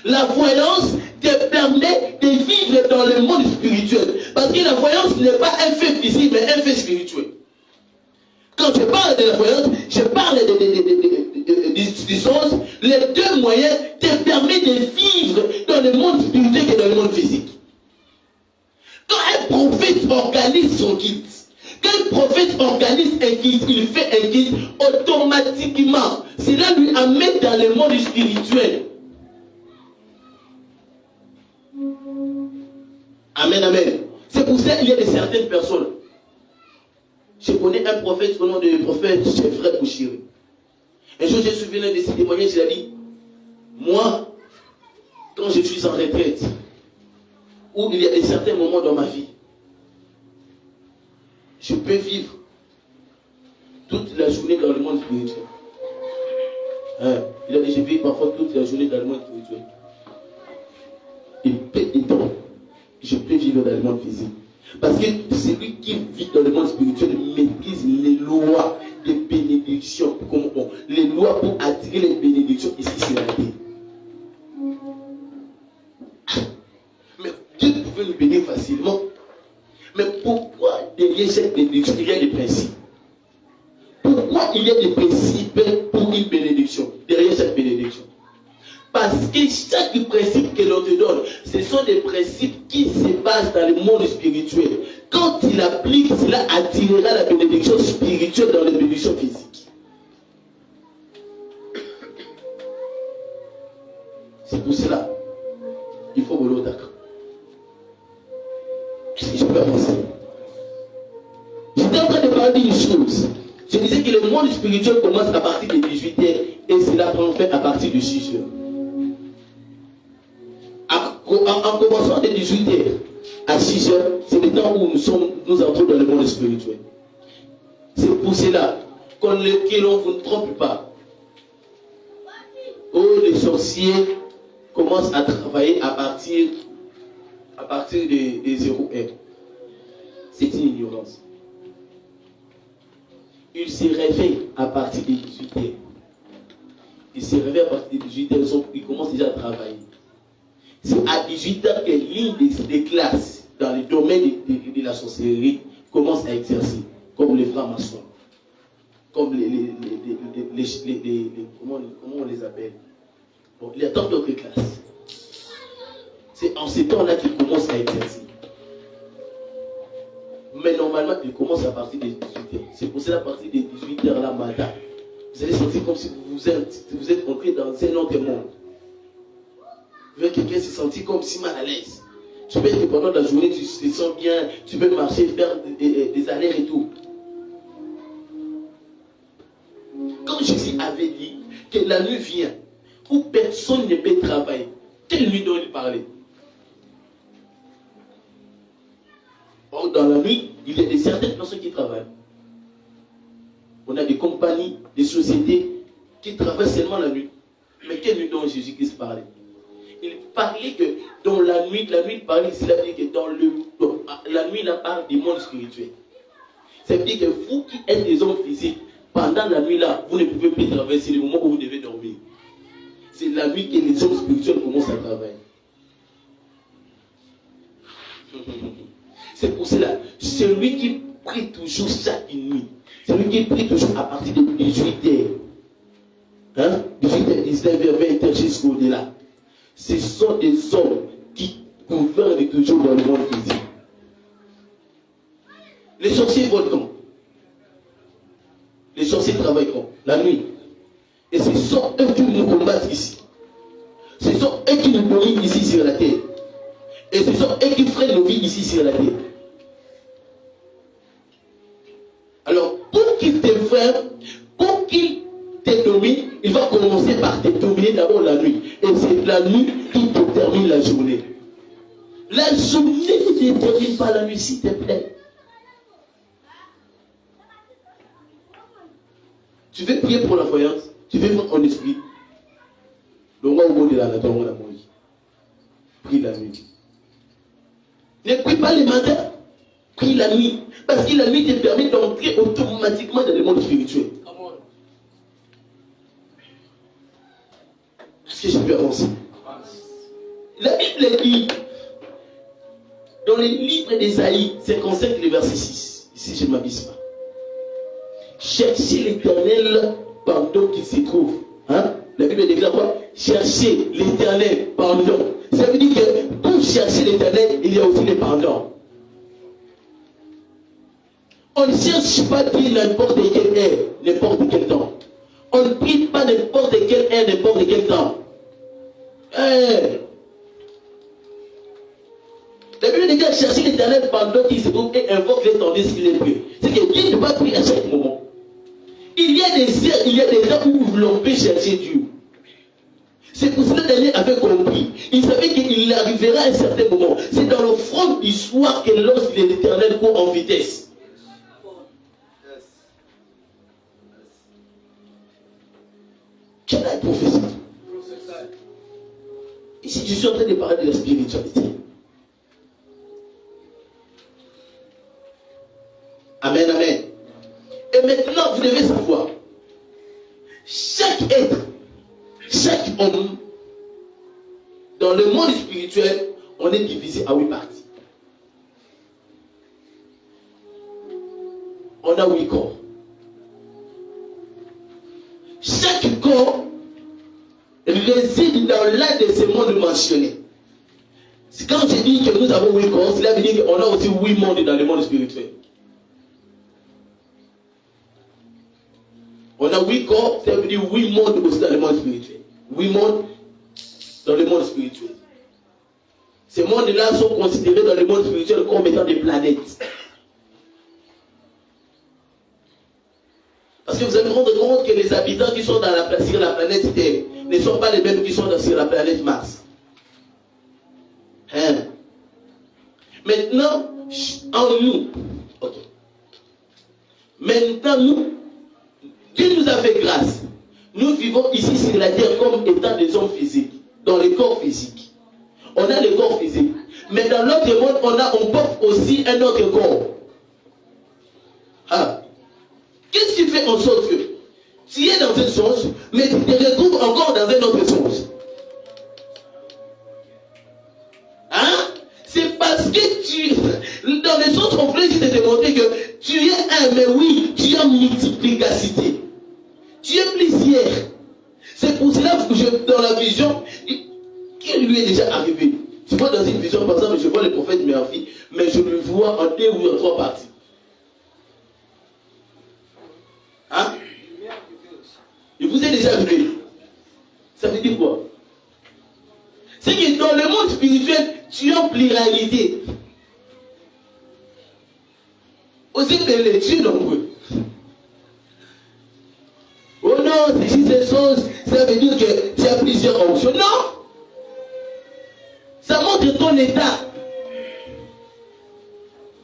La voyance te permet de vivre dans le monde spirituel. Parce que la voyance n'est pas un fait physique, mais un fait spirituel. Quand je parle de la voyance, je parle du sens. Les deux moyens te permettent de vivre dans le monde spirituel et dans le monde physique. Quand un prophète organise son guide, quand un prophète organise un guide, il fait un guide, automatiquement, cela lui amène dans le monde spirituel. Amen, amen. C'est pour ça qu'il y a certaines personnes. Je connais un prophète au nom du prophète Chefred Bouchiri. Un jour, je me souviens de ses témoignages, il a dit, moi, quand je suis en retraite, où il y a certains moments dans ma vie, je peux vivre toute la journée dans le monde spirituel. Il a dit, je vis parfois toute la journée dans le monde spirituel. Et peu de temps, je peux vivre dans le monde physique. Parce que celui qui vit dans le monde spirituel maîtrise les lois de bénédiction. Les lois pour attirer les bénédictions ici sur la terre. Mais Dieu pouvait nous bénir facilement. Mais pourquoi derrière cette bénédiction, il y a des principes? Pourquoi il y a des principes pour une bénédiction, derrière cette bénédiction? Parce que chaque principe que l'on te donne, ce sont des principes qui se basent dans le monde spirituel. Quand il applique, cela attirera la bénédiction spirituelle dans la bénédiction physique. C'est pour cela qu'il faut voler au Dakar. Est-ce que je peux avancer? J'étais en train de parler d'une chose. Je disais que le monde spirituel commence à partir de 18h et cela prend fin à partir de 6h. En commençant de 18h à 6h, c'est le temps où nous entrons dans le monde spirituel. C'est pour cela que l'on ne vous trompe pas. Oh, les sorciers commencent à travailler à partir de 0h. C'est une ignorance. Ils se réveillent à partir de 18h. Ils se réveillent à partir de 18h, ils commencent déjà à travailler. C'est à 18h que l'une des classes dans le domaine de la sorcellerie commence à exercer, comme les francs-maçons, comme comment on les appelle? Bon, il y a tant d'autres classes. C'est en ces temps-là qu'ils commencent à exercer. Mais normalement, ils commencent à partir de 18h. C'est pour cela, à partir de 18h la matin, vous allez sentir comme si vous êtes entré dans un autre monde. Quelqu'un se sentit comme si mal à l'aise. Tu peux être pendant la journée, tu te sens bien, tu peux marcher, faire des allers et tout. Quand Jésus avait dit que la nuit vient où personne ne peut travailler, quelle nuit dont il parlait? Or, dans la nuit, il y a certaines personnes qui travaillent. On a des compagnies, des sociétés qui travaillent seulement la nuit. Mais quelle nuit dont Jésus-Christ parlait? il parlait que dans la nuit parlait, cela veut dire que la nuit, là, parle du monde spirituel. Ça veut dire que vous qui êtes des hommes physiques, pendant la nuit là, vous ne pouvez plus traverser le moment où vous devez dormir. C'est la nuit que les hommes spirituels commencent à travailler. C'est pour cela, celui qui prie toujours chaque nuit, celui qui prie toujours à partir de 18h, 18h, 19h, 20h jusqu'au-delà, ce sont des hommes qui gouvernent toujours dans le monde physique. Les sorciers volent quand? Les sorciers travaillent quand? La nuit. Et ce sont eux qui nous combattent ici. Ce sont eux qui nous nourrissent ici sur la terre. Et ce sont eux qui freinent nos vies ici sur la terre. Alors, pour qu'ils te freinent, pour qu'ils te dominent, il va commencer par te dominer d'abord la nuit. Et c'est la nuit qui te termine la journée. La journée ne te termine pas la nuit, s'il te plaît. Tu veux prier pour la voyance, tu veux mettre en esprit. Le roi au bout de la nature, on a mouru. Prie la nuit. Ne prie pas le matin, prie la nuit. Parce que la nuit te permet d'entrer automatiquement dans le monde spirituel. Est-ce que j'ai pu avancer? La Bible dit, dans les livres d'Ésaïe 55, le verset 6, ici je ne m'abuse pas. Cherchez l'Éternel pendant qu'il se trouve. La Bible déclare quoi? Cherchez l'Éternel pendant. Ça veut dire que pour chercher l'Éternel, il y a aussi les pendants. On ne cherche pas Dieu n'importe quelle heure, n'importe quel temps. On ne prie pas n'importe quelle heure, n'importe quel temps. La Bible dit que chercher l'Éternel pendant qu'il se trouve et invoque les tendresses qu'il est pris. C'est que Dieu ne peut pas prier à chaque moment. Il y a des temps où l'on peut chercher Dieu. C'est pour cela que Daniel avait compris. Il savait qu'il arriverait à un certain moment. C'est dans le front du soir que l'ange de l'Éternel court en vitesse. Quelle est la prophétie? Ici, je suis en train de parler de la spiritualité. Amen, amen. Et maintenant, vous devez savoir, chaque être, chaque homme, dans le monde spirituel, on est divisé à 8 parties. On a 8 corps. Chaque corps réside dans l'un de ces mondes mentionnés. C'est quand je dis que nous avons 8 corps, cela veut dire qu'on a aussi 8 mondes dans le monde spirituel. On a 8 corps, ça veut dire 8 mondes aussi dans le monde spirituel. 8 mondes dans le monde spirituel. Ces mondes-là sont considérés dans le monde spirituel comme étant des planètes. Parce que vous allez vous rendre compte que les habitants qui sont sur la planète Terre ne sont pas les mêmes qui sont sur la planète Mars. Maintenant, en nous, maintenant nous, Dieu nous a fait grâce. Nous vivons ici sur la terre comme étant des hommes physiques, dans les corps physiques. On a le corps physique. Mais dans notre monde, on porte aussi un autre corps. Qu'est-ce qui fait en sorte que tu es dans un songe, mais tu te retrouves encore dans un autre songe? C'est parce que dans les autres conflits, je t'ai démontré que tu es un, mais oui, tu as multiplicacité. Tu es plusieurs. C'est pour cela que dans la vision, qui lui est déjà arrivé. Tu vois dans une vision, par exemple, je vois le prophète Murphy, mais je le vois en 2 ou en 3 parties. Il vous est déjà arrivé. Ça veut dire quoi? C'est que dans le monde spirituel, tu as une pluralité. Aussi que les dieux nombreux. Oh non, c'est juste des choses, ça veut dire que tu as plusieurs fonctions. Non! Ça montre ton état.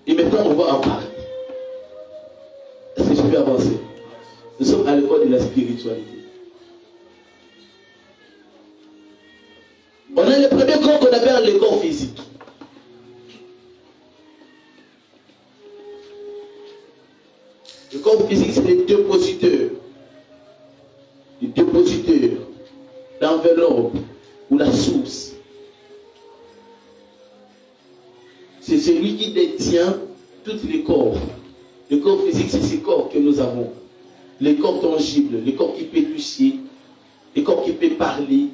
Et maintenant, on va en parler. Est-ce que je peux avancer? Nous sommes à l'école de la spiritualité. On a le premier corps qu'on appelle le corps physique. Le corps physique, c'est les dépositeurs. Les dépositeurs, l'enveloppe ou la source. C'est celui qui détient tous les corps. Le corps physique, c'est ces corps que nous avons. Les corps tangibles, les corps qui peuvent toucher, les corps qui peuvent parler,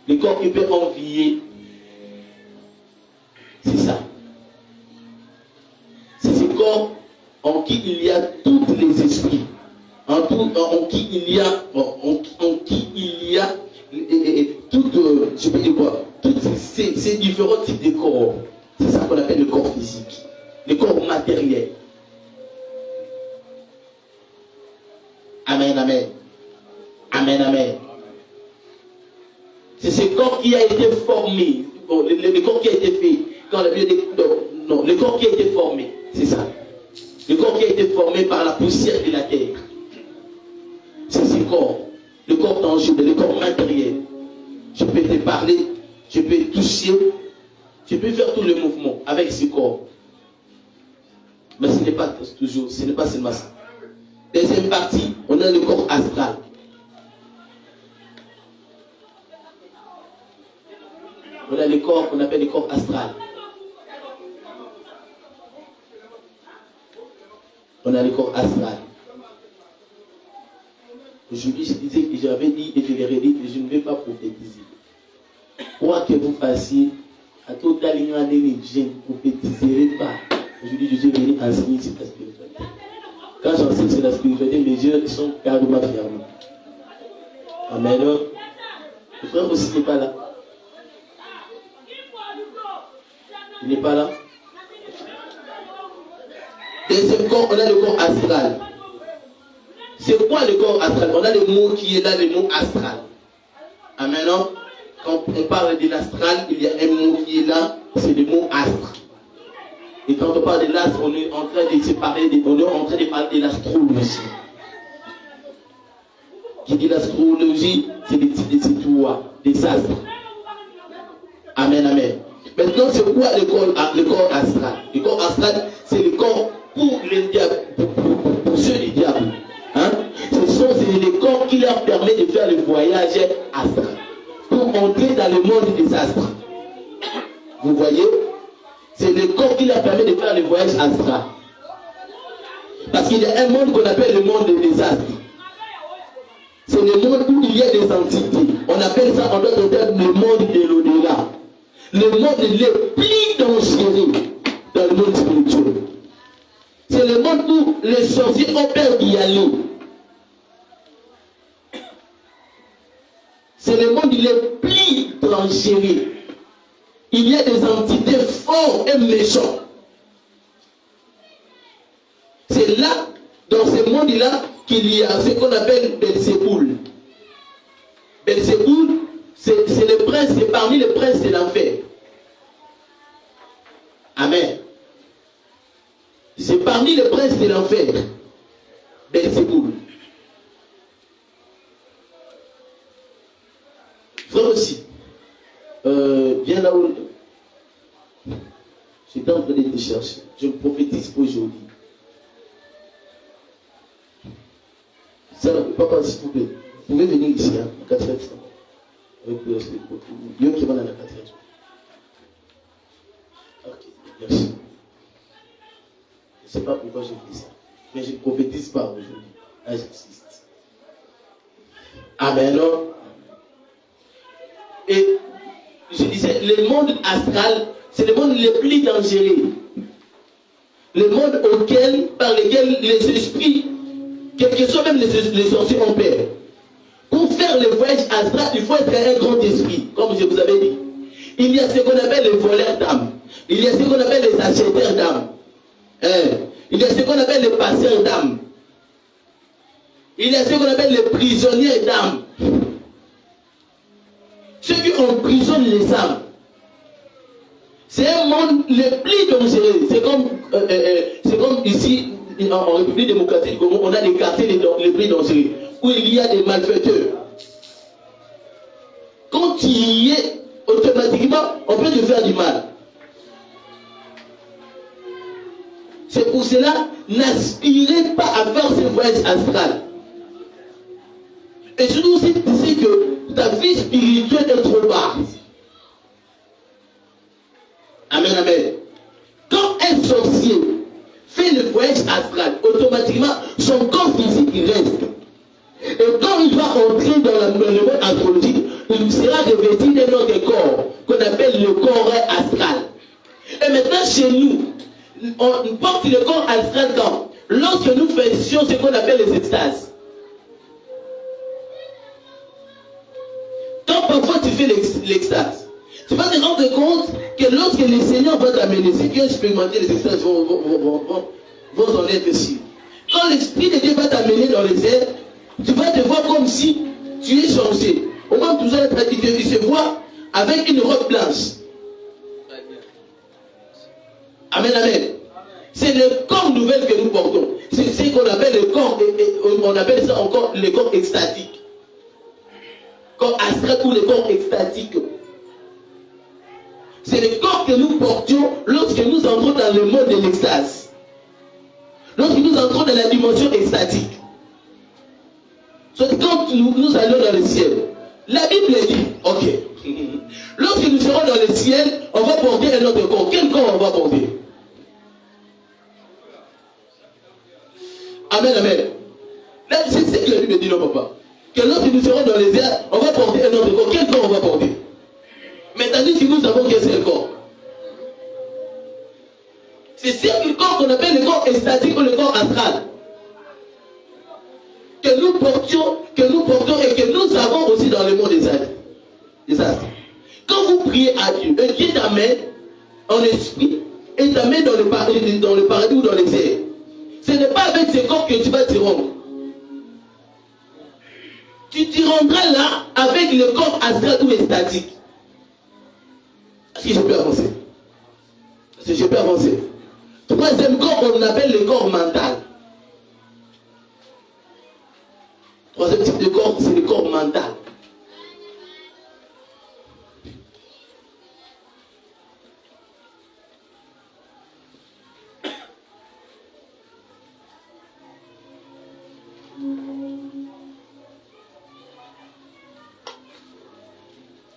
les corps qui peuvent envier. C'est ça. C'est ces corps en qui il y a tous les esprits. En qui il y a toutes, je peux dire quoi, tous ces différents types de corps. C'est ça qu'on appelle le corps physique, le corps matériel. Amen, amen. Amen, amen. C'est ce corps qui a été formé, le corps qui a été fait. Quand la Bible dit, non, le corps qui a été formé, c'est ça. Le corps qui a été formé par la poussière de la terre. C'est ce corps. Le corps tangible, le corps matériel. Je peux te parler, je peux toucher, je peux faire tous les mouvements avec ce corps. Mais ce n'est pas toujours, ce n'est pas seulement ça. Deuxième partie, on a le corps astral. On a le corps qu'on appelle le corps astral. On a le corps astral. Aujourd'hui, je disais que j'avais dit et je l'ai redit que je ne vais pas prophétiser. Quoi que vous fassiez, à tout à l'union, je ne prophétiserai pas. Aujourd'hui, je suis venu enseigner sur la spiritualité. Quand j'enseigne sur la spiritualité, mes yeux sont carrément fermés. Amen. Le frère aussi n'est pas là. Il n'est pas là. Deuxième corps, on a le corps astral. C'est quoi le corps astral? On a le mot qui est là, le mot astral. Amen. Quand on parle de l'astral, il y a un mot qui est là, c'est le mot astre. Et quand on parle de l'astre, on est en train de se parler, on est en train de parler de l'astrologie. Qui dit l'astrologie, c'est des types de étoiles, des astres. Amen, amen. Maintenant, c'est quoi le corps astral? Le corps astral, c'est le corps pour les diables, pour ceux du diable. Hein? C'est le corps qui leur permet de faire le voyage astral. Pour entrer dans le monde des astres. Vous voyez? C'est le corps qui leur permet de faire le voyage astral. Parce qu'il y a un monde qu'on appelle le monde des astres. C'est le monde où il y a des entités. On appelle ça en d'autres termes le monde de l'au-delà. Le monde le plus dangereux dans le monde spirituel. C'est le monde où les sorciers ont peur d'y aller. C'est le monde le plus dangereux. Il y a des entités fortes et méchantes. C'est là, dans ce monde-là, qu'il y a ce qu'on appelle Belzéboul. Belzéboul, c'est le prince, c'est parmi les princes de l'enfer. Amen. C'est parmi les princes de l'enfer. Belzéboul. Frère aussi, viens là où j'étais en train de te chercher. Je me prophétise pour aujourd'hui. Papa, s'il vous plaît, vous pouvez venir ici, hein, au 4e. Avec Yo qui va dans la 4e. Ok, merci. Je ne sais pas pourquoi je fais ça, mais je ne prophétise pas aujourd'hui. Là, j'insiste. Amen. Et je disais, le monde astral, c'est le monde le plus dangereux. Le monde par lequel les esprits, quel que soit même les sorciers ont peur. Pour faire le voyage astral, il faut être un grand esprit, comme je vous avais dit. Il y a ce qu'on appelle les voleurs d'âme. Il y a ce qu'on appelle les acheteurs d'âme. Il y a ce qu'on appelle les passeurs d'âme. Il y a ce qu'on appelle les prisonniers d'âme. Ceux qui emprisonnent les âmes. C'est un monde le plus dangereux. C'est comme ici, en République démocratique du Congo, on a des quartiers les plus dangereux, où il y a des malfaiteurs. Quand tu y es, automatiquement, on peut te faire du mal. C'est pour cela, n'aspirez pas à faire ce voyage astral. Et surtout si tu sais que ta vie spirituelle est trop basse. Amen, amen. Quand un sorcier fait le voyage astral, automatiquement, son corps physique il reste. Et quand il va entrer dans le monde astrologique, il sera revêtu d'un autre corps, qu'on appelle le corps astral. Et maintenant, chez nous, on porte le corps astral quand? Lorsque nous faisions ce qu'on appelle les extases. Quand parfois tu fais l'extase, tu vas te rendre compte que lorsque le Seigneur va t'amener, ceux qui ont expérimenté les extases vont en être sûrs. Quand l'Esprit de Dieu va t'amener dans les airs, tu vas te voir comme si tu es changé. Au moment où tu se vois avec une robe blanche. Amen, amen. C'est le corps nouvel que nous portons. C'est ce qu'on appelle le corps, on appelle ça encore le corps extatique. Corps astral ou le corps extatique. C'est le corps que nous portions lorsque nous entrons dans le monde de l'extase. Lorsque nous entrons dans la dimension extatique. Quand nous allons dans le ciel, la Bible dit, ok, lorsque nous serons dans le ciel, on va porter un autre corps. Quel corps on va porter? Amen, amen. Là, c'est ce que la Bible dit, non, papa. Que lorsque nous serons dans les airs, on va porter un autre corps. Quel corps on va porter? Mais tandis que nous savons qu'un seul corps. C'est ce corps qu'on appelle le corps extatique ou le corps astral. Que nous portons et que nous avons aussi dans le monde des astres. Quand vous priez à Dieu, Dieu t'amène en esprit et t'amène dans le paradis ou dans les airs. Ce n'est pas avec ce corps que tu vas te rendre. Tu t'y rendras là avec le corps astral ou extatique. Est-ce que je peux avancer? Est-ce que je peux avancer? Troisième corps, on appelle le corps mental. Troisième type de corps, c'est le corps mental.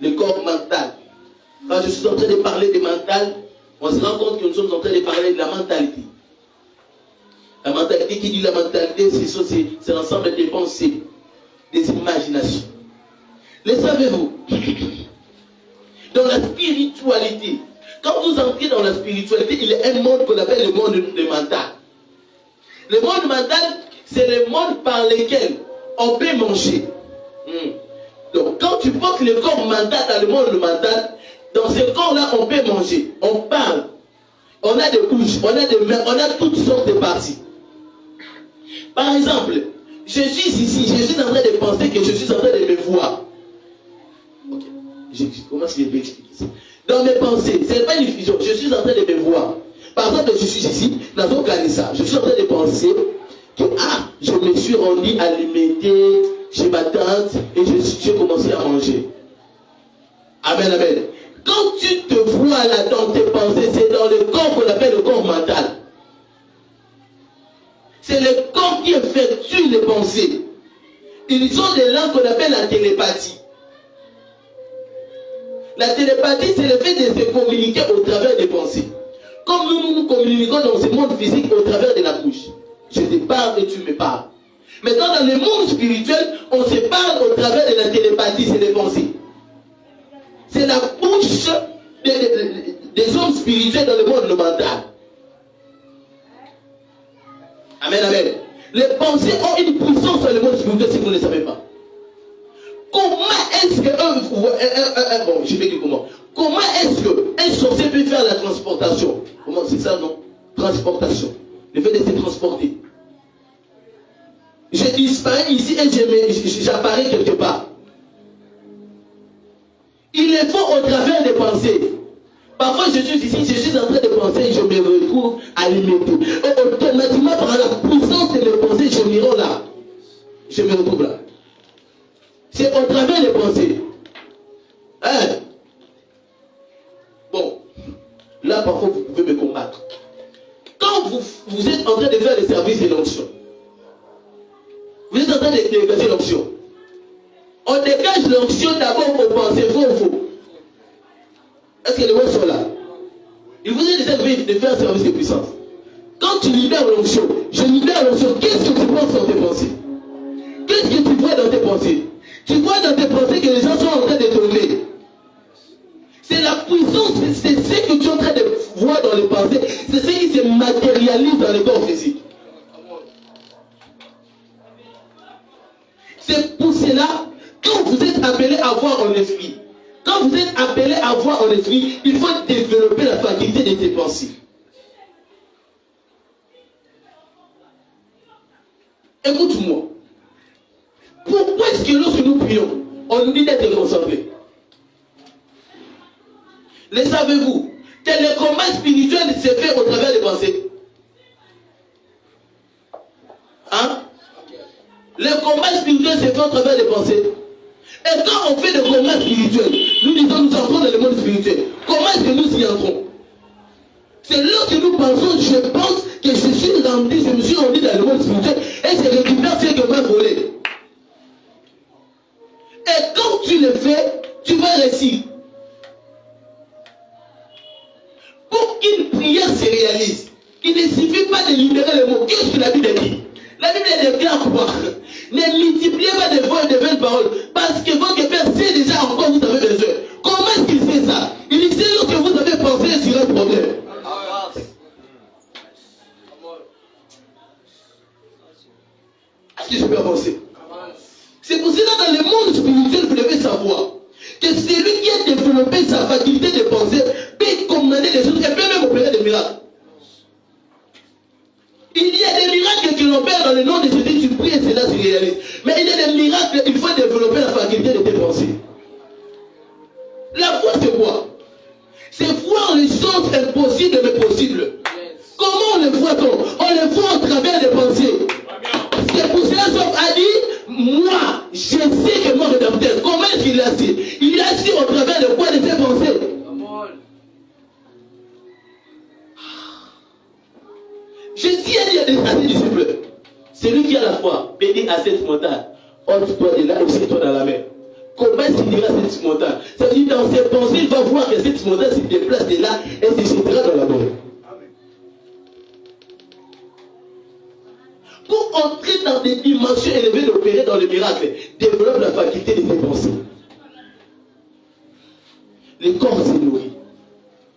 Le corps mental. Quand je suis en train de parler de mental, on se rend compte que nous sommes en train de parler de la mentalité. La mentalité, qui dit la mentalité, c'est l'ensemble des pensées, des imaginations. Le savez-vous? Dans la spiritualité, quand vous entrez dans la spiritualité, il y a un monde qu'on appelle le monde mental. Le monde mental, c'est le monde par lequel on peut manger. Donc, quand tu portes le corps mental dans le monde mental, dans ce corps-là, on peut manger, on parle, on a des couches, on a des mains, on a toutes sortes de parties. Par exemple, je suis ici, je suis en train de penser que je suis en train de me voir. Ok, comment je vais expliquer ça? Dans mes pensées, ce n'est pas une fusion, je suis en train de me voir. Par exemple, je suis ici, dans un canissa, je suis en train de penser que, je me suis rendu alimenté chez ma tante et j'ai commencé à manger. Amen, amen. Quand tu te vois là dans tes pensées, c'est dans le corps qu'on appelle le corps mental. C'est le corps qui effectue les pensées. Ils ont des langues qu'on appelle la télépathie. La télépathie, c'est le fait de se communiquer au travers des pensées. Comme nous communiquons dans ce monde physique au travers de la bouche. Je te parle et tu me parles. Maintenant, dans le monde spirituel, on se parle au travers de la télépathie, c'est des pensées. C'est la bouche des hommes spirituels dans le monde mental. Amen, amen. Les pensées ont une puissance sur le monde spirituel si vous ne le savez pas. Comment est-ce que bon, je vais dire comment. Comment est-ce qu'un sorcier peut faire la transportation? Comment c'est ça, non? Transportation. Le fait de se transporter. Je disparais ici et j'apparais quelque part. Il le faut au travers des pensées. Parfois je suis ici, je suis en train de penser et je me retrouve alimenté. Et automatiquement par la puissance de mes pensées, je me rends là. Je me retrouve là. C'est au travers des pensées. là, parfois, vous pouvez me combattre. Quand vous êtes en train de faire le service de l'onction, vous êtes en train de dégager l'onction. On dégage l'onction d'abord aux pensées, faux ou faux. Est-ce que les mots sont là? Il vous est déjà arrivé de faire un service de puissance. Quand tu libères l'onction, je libère l'onction, qu'est-ce que tu penses dans tes pensées? Qu'est-ce que tu vois dans tes pensées? Tu vois dans tes pensées que les gens sont en train de tomber. C'est la puissance, c'est ce que tu es en train de voir dans les pensées, c'est ce qui se matérialise dans le corps physique. C'est pour cela, quand vous êtes appelé à voir en esprit, quand vous êtes appelé à voir en esprit, il faut développer la faculté de tes pensées. Écoute-moi. Pourquoi est-ce que lorsque nous prions, on nous dit d'être concentrés? Le savez-vous que le combat spirituel se fait au travers des pensées? Hein? Le combat spirituel se fait au travers des pensées. Et quand on fait le combat spirituel, nous disons nous entrons dans le monde spirituel. Comment est-ce que nous y entrons? C'est lorsque nous pensons, je pense que je suis rendu, je me suis rendu dans le monde spirituel et je récupère ce que m'a volé. Et quand tu le fais, tu vas réussir. Pour qu'une prière se réalise, il ne suffit pas de libérer les mots. Qu'est-ce que la Bible dit? La Bible déclare quoi? Ne multipliez pas de voix et de belles paroles, parce que votre Père sait déjà en quoi vous avez besoin. Comment est-ce qu'il fait ça? Il sait lorsque vous avez pensé sur un problème. Est-ce que je peux avancer? C'est pour cela dans le monde spirituel, vous devez savoir que celui qui a développé sa faculté de penser peut commander des choses et peut même opérer des miracles. Il y a des miracles que l'on opère dans le nom de Jésus, tu pries et cela se réalise. Mais il y a des miracles, il faut développer la faculté de tes pensées. La foi, c'est quoi? C'est voir les choses impossibles mais possibles. Comment on les voit-on? On les voit au travers des pensées. C'est pour cela que Job a dit, moi, je sais que mon rédempteur, comment est-ce qu'il est assis? Il est assis au travers de quoi? De ses pensées. Jésus a dit à ses disciples, celui qui a la foi, bénit à cette montagne, ôte-toi de là et jette-toi dans la mer. Comment est-ce qu'il dira à cette montagne? Ça veut dire dans ses pensées, il va voir que cette montagne se déplace de là et se jettera dans la mer. Pour entrer dans des dimensions élevées d'opérer dans le miracle, développe la faculté de tes pensées. Le corps s'est nourri.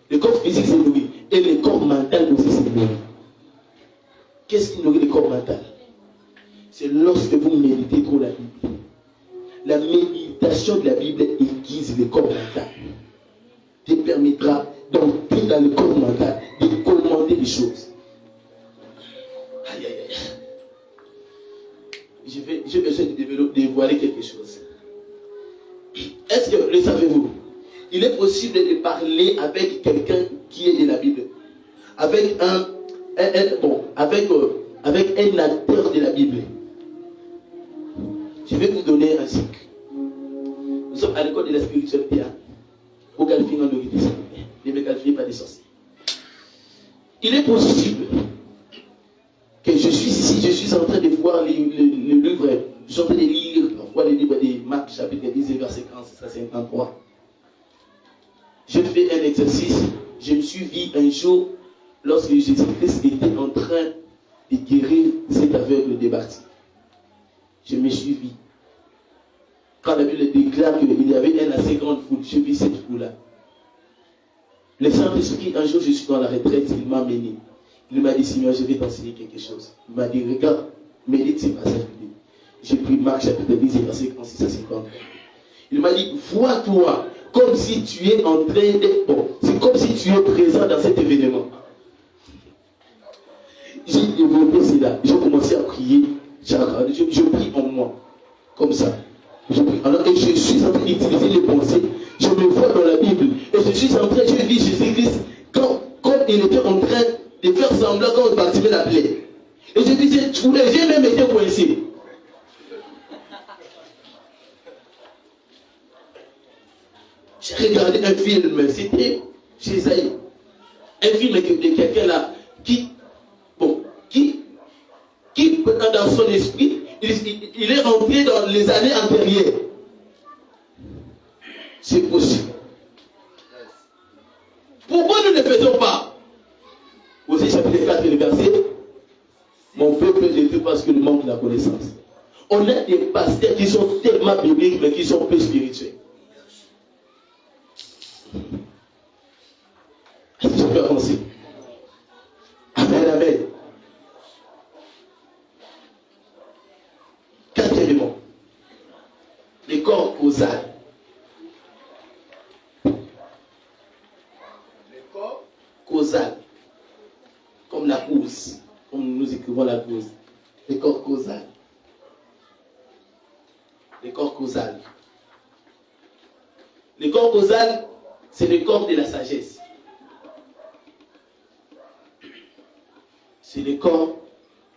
Le corps physique s'est nourri. Et le corps mental aussi s'est nourri. Qu'est-ce qui nourrit le corps mental? C'est lorsque vous méditez trop la Bible. La méditation de la Bible aiguise le corps mental. Te permettra d'entrer dans le corps mental, de commander les choses. Aïe, aïe, aïe. J'ai besoin de dévoiler quelque chose. Est-ce que, le savez-vous, il est possible de parler avec quelqu'un qui est de la Bible, avec un acteur de la Bible. Je vais vous donner un cycle. Nous sommes à l'école de la spiritualité. Vous qualifiez en nourriture. Ne me qualifiez pas des sorciers. Il est possible que je suis ici, je suis en train de voir le livre, je suis en train de lire parfois le livre de Marc, chapitre 10, verset 46 à 53. Je fais un exercice, je me suis vu un jour, lorsque Jésus-Christ était en train de guérir cet aveugle débattu. Je me suis vu. Quand la Bible déclare qu'il y avait une assez grande foule, je vis cette foule-là. Le Saint-Esprit, un jour, je suis dans la retraite, il m'a mené. Il m'a dit, Seigneur, je vais t'enseigner quelque chose. Il m'a dit, regarde, médite ces passages. J'ai pris Marc, chapitre 10, verset 46 à 50. Il m'a dit, vois-toi comme si tu es en train d'être bon. C'est comme si tu es présent dans cet événement. J'ai développé cela. J'ai commencé à prier. Je prie en moi. Comme ça. Je prie. Alors, et je suis en train d'utiliser les pensées. Je me vois dans la Bible. Et je suis en train, je vis Jésus-Christ quand il était en train de faire semblant quand Bartimée l'appelait. Et je disais, j'ai même été coincé. J'ai regardé un film, c'était chez Isaïe. Un film de quelqu'un là qui dans son esprit, il est rentré dans les années antérieures. C'est possible. Pourquoi nous ne faisons pas? Aussi chapitre 4 et le verset. Mon peuple est détruit parce qu'il manque de la connaissance. On a des pasteurs qui sont tellement bibliques mais qui sont peu spirituels. Est-ce que je peux avancer? Amen, amen. Quatrièmement, les corps causal. Les corps causal. Comme la cause. Comme nous écrivons la cause. Les corps causal. Les corps causal. Les corps causal, c'est le corps de la sagesse. C'est le corps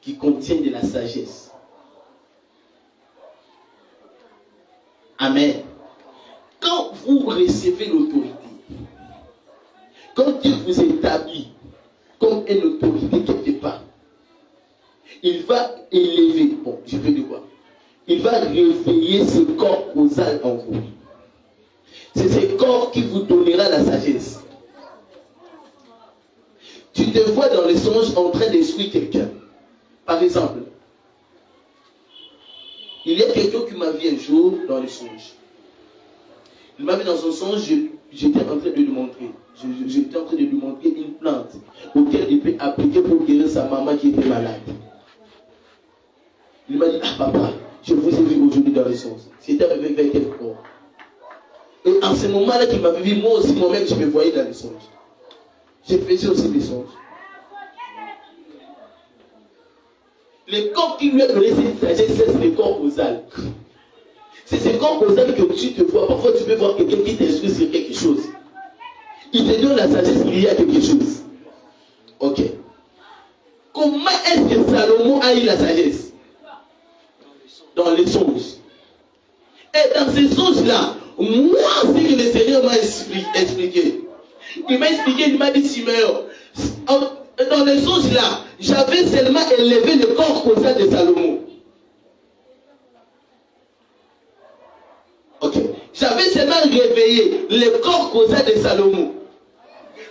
qui contient de la sagesse. Amen. Quand vous recevez l'autorité, quand Dieu vous établit comme une autorité quelque part, il va élever, bon, je peux dire quoi? Il va réveiller ce corps causal en vous. C'est ce corps qui vous donnera la sagesse. Tu te vois dans les songes en train d'instruire quelqu'un. Par exemple, il y a quelqu'un qui m'a vu un jour dans les songes. Il m'a vu dans son songe, j'étais en train de lui montrer. J'étais en train de lui montrer une plante auquel il peut appliquer pour guérir sa maman qui était malade. Il m'a dit, ah papa, je vous ai vu aujourd'hui dans les songes. C'était avec quel corps? Et en ce moment-là qu'il m'avait vu, moi aussi, moi-même, je me voyais dans les songes. J'ai fait aussi des songes. Le corps qui lui a donné cette sagesse, c'est le corps causal. C'est ce corps causal que tu te vois. Parfois, tu peux voir quelqu'un qui t'instruit sur quelque chose. Il te donne la sagesse qu'il y a quelque chose. Ok. Comment est-ce que Salomon a eu la sagesse? Dans les songes. Et dans ces songes-là, moi, ce que le Seigneur m'a expliqué. Il m'a expliqué, il m'a dit, Siméon, dans les songes-là, j'avais seulement élevé le corps causal de Salomon. Ok. J'avais seulement réveillé le corps causal de Salomon.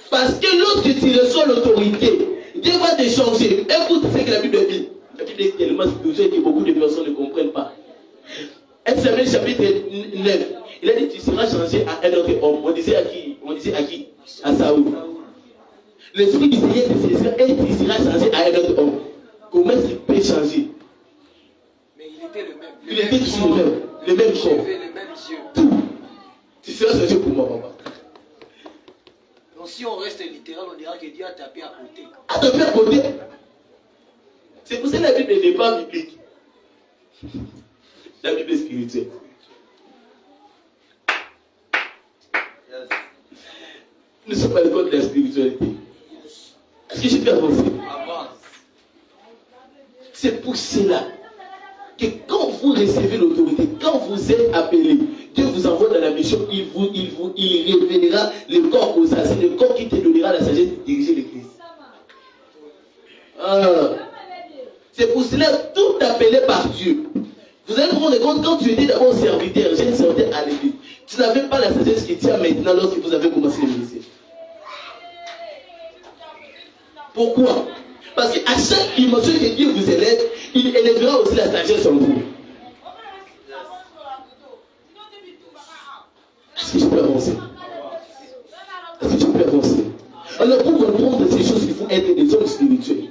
Parce que lorsque tu reçois l'autorité, Dieu va te changer. Écoute ce que la Bible dit. La Bible est tellement spirituelle que beaucoup de personnes ne comprennent pas. Examen chapitre 9. Il a dit tu seras changé à un autre homme. On disait à qui? À Saoul. L'esprit du Seigneur te saisira et tu seras changé à un autre homme. Comment est-ce qu'il peut changer? Mais il était le même. Il était toujours le même corps. Les mêmes yeux. Tout. Tu seras changé pour moi, papa. Donc si on reste littéral, on dira que Dieu a tapé à côté. A tapé à côté. C'est pour ça que la Bible n'est pas biblique. La Bible est spirituelle. Nous sommes à l'école de la spiritualité. Est-ce que je peux avancer? C'est pour cela que quand vous recevez l'autorité, quand vous êtes appelé, Dieu vous envoie dans la mission, il révélera le corps causal. C'est le corps qui te donnera la sagesse de diriger l'église. C'est pour cela, tout appelé par Dieu. Vous allez vous rendre compte, quand tu étais d'abord serviteur, j'ai serviteur à l'église, tu n'avais pas la sagesse qui tient maintenant lorsque vous avez commencé le ministère. Pourquoi? Parce qu'à chaque dimension que Dieu vous élève, il élèvera aussi la sagesse en vous. Est-ce que je peux avancer? Est-ce que je peux avancer? Alors pour comprendre ces choses, il faut être des hommes spirituels.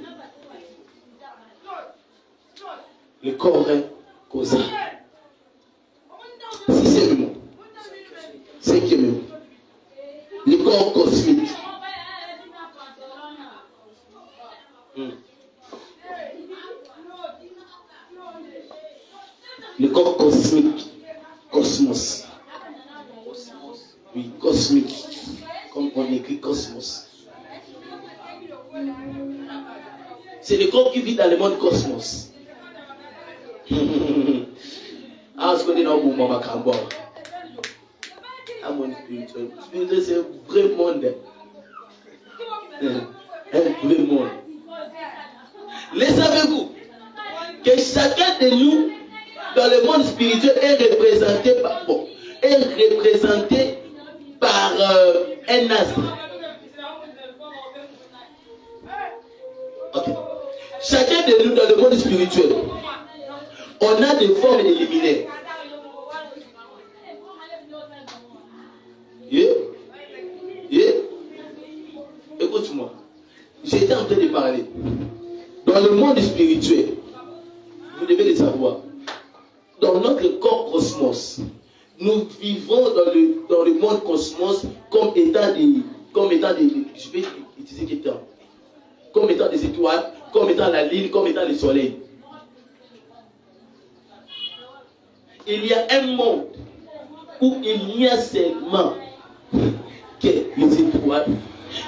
Le corps est causal. Cinquièmement, le corps cosmique. Le corps cosmique. Cosmos. Oui, cosmique. Comme on écrit cosmos. C'est le corps qui vit dans le monde cosmos. Ah, ce qu'on est dans le monde Macambo. Ah, mon spirituel. Spirituel, c'est un vrai monde. Un vrai monde. Les savez-vous que chacun de nous, dans le monde spirituel, est représenté par un astre. Okay. Chacun de nous, dans le monde spirituel, on a des formes éliminaires. Écoute-moi, j'étais en train de parler. Dans le monde spirituel, vous devez le savoir, dans notre corps cosmos, nous vivons dans le monde cosmos comme étant des je vais utiliser quel terme? Comme étant des étoiles, comme étant la lune, comme étant le soleil. Il y a un monde où il n'y a seulement que les étoiles.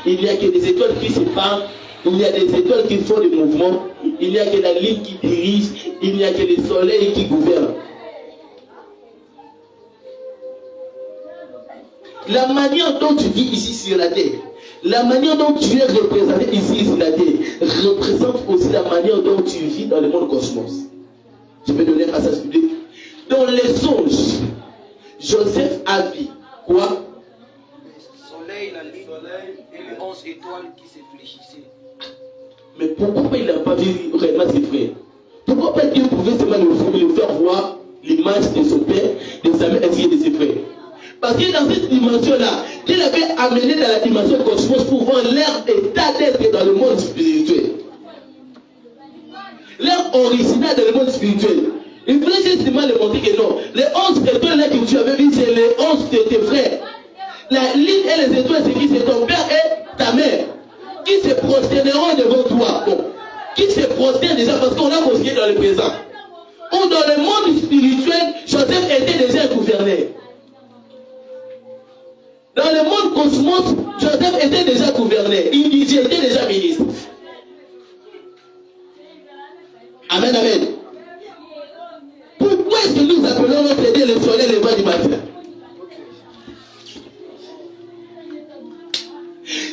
Il n'y a que des étoiles qui se parlent. Il y a des étoiles qui font des mouvements. Il n'y a que la lune qui dirige. Il n'y a que le soleil qui gouverne. La manière dont tu vis ici sur la terre, la manière dont tu es représenté ici sur la terre, représente aussi la manière dont tu vis dans le monde cosmos. Je vais donner un passage biblique. Dans les songes, Joseph a vu quoi? Le soleil, la lune et les 11 étoiles qui se fléchissaient. Mais pourquoi il n'a pas vu réellement ses frères? Pourquoi pas Dieu pouvait seulement le faire voir l'image de son père, de sa mère ainsi que de ses frères? Parce que dans cette dimension-là, Dieu l'avait amené dans la dimension cosmos pour voir leur état d'être dans le monde spirituel. Leur original dans le monde spirituel. Il voulait justement le montrer que non. Les 11 étoiles-là que tu avais vues, c'est les 11 de tes frères. La lune et les étoiles, c'est qui? C'est ton père et ta mère. Qui se prosterneront devant toi. Bon. Qui se prosternent déjà parce qu'on a consigné dans le présent. Ou dans le monde spirituel, Joseph était déjà un gouverneur. Dans le monde cosmos, Joseph était déjà gouverneur. Il était déjà ministre. Amen, amen. Pourquoi est-ce que nous appelons notre Dieu le soleil le vent du matin?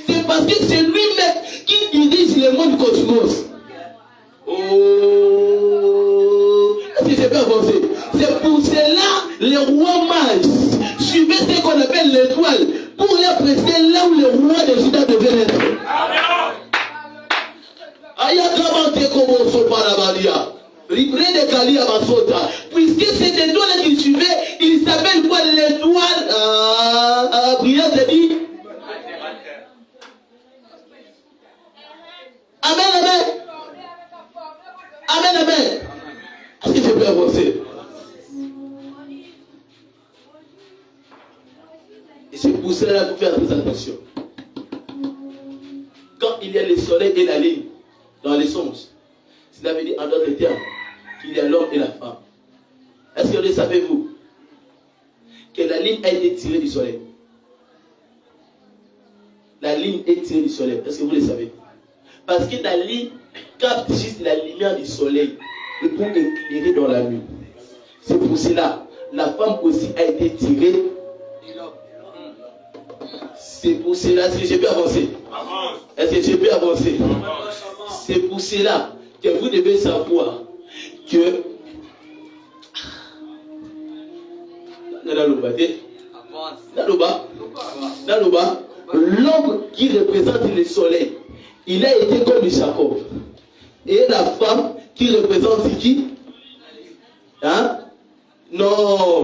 C'est parce que c'est lui-même qui dirige le monde cosmos. Oh, est-ce que je peux avancer? C'est pour cela les rois mages suivaient ce qu'on appelle l'étoile pour les précéder là où le roi de Juda devait naître. Ayakabante comme Soparabadia. Libré de Kali à Basota. Puisque cette étoile qui suivait, il s'appelle quoi? L'étoile brillante de dit. Amen, amen. Amen, amen. Est-ce que je peux avancer? Et c'est pour cela qu'il faut faire très attention. Quand il y a le soleil et la lune dans les songes, cela veut dire en d'autres termes qu'il y a l'homme et la femme. Est-ce que le savez-vous que la ligne a été tirée du soleil? La ligne est tirée du soleil. Est-ce que vous le savez? Parce que la ligne capte juste la lumière du soleil et pour éclairer dans la nuit. C'est pour cela la femme aussi a été tirée. C'est pour cela. Est-ce que je peux avancer? Est-ce que je peux avancer? C'est pour cela que vous devez savoir que l'homme qui représente le soleil, il a été comme Jacob. Et la femme qui représente qui? Hein? Non.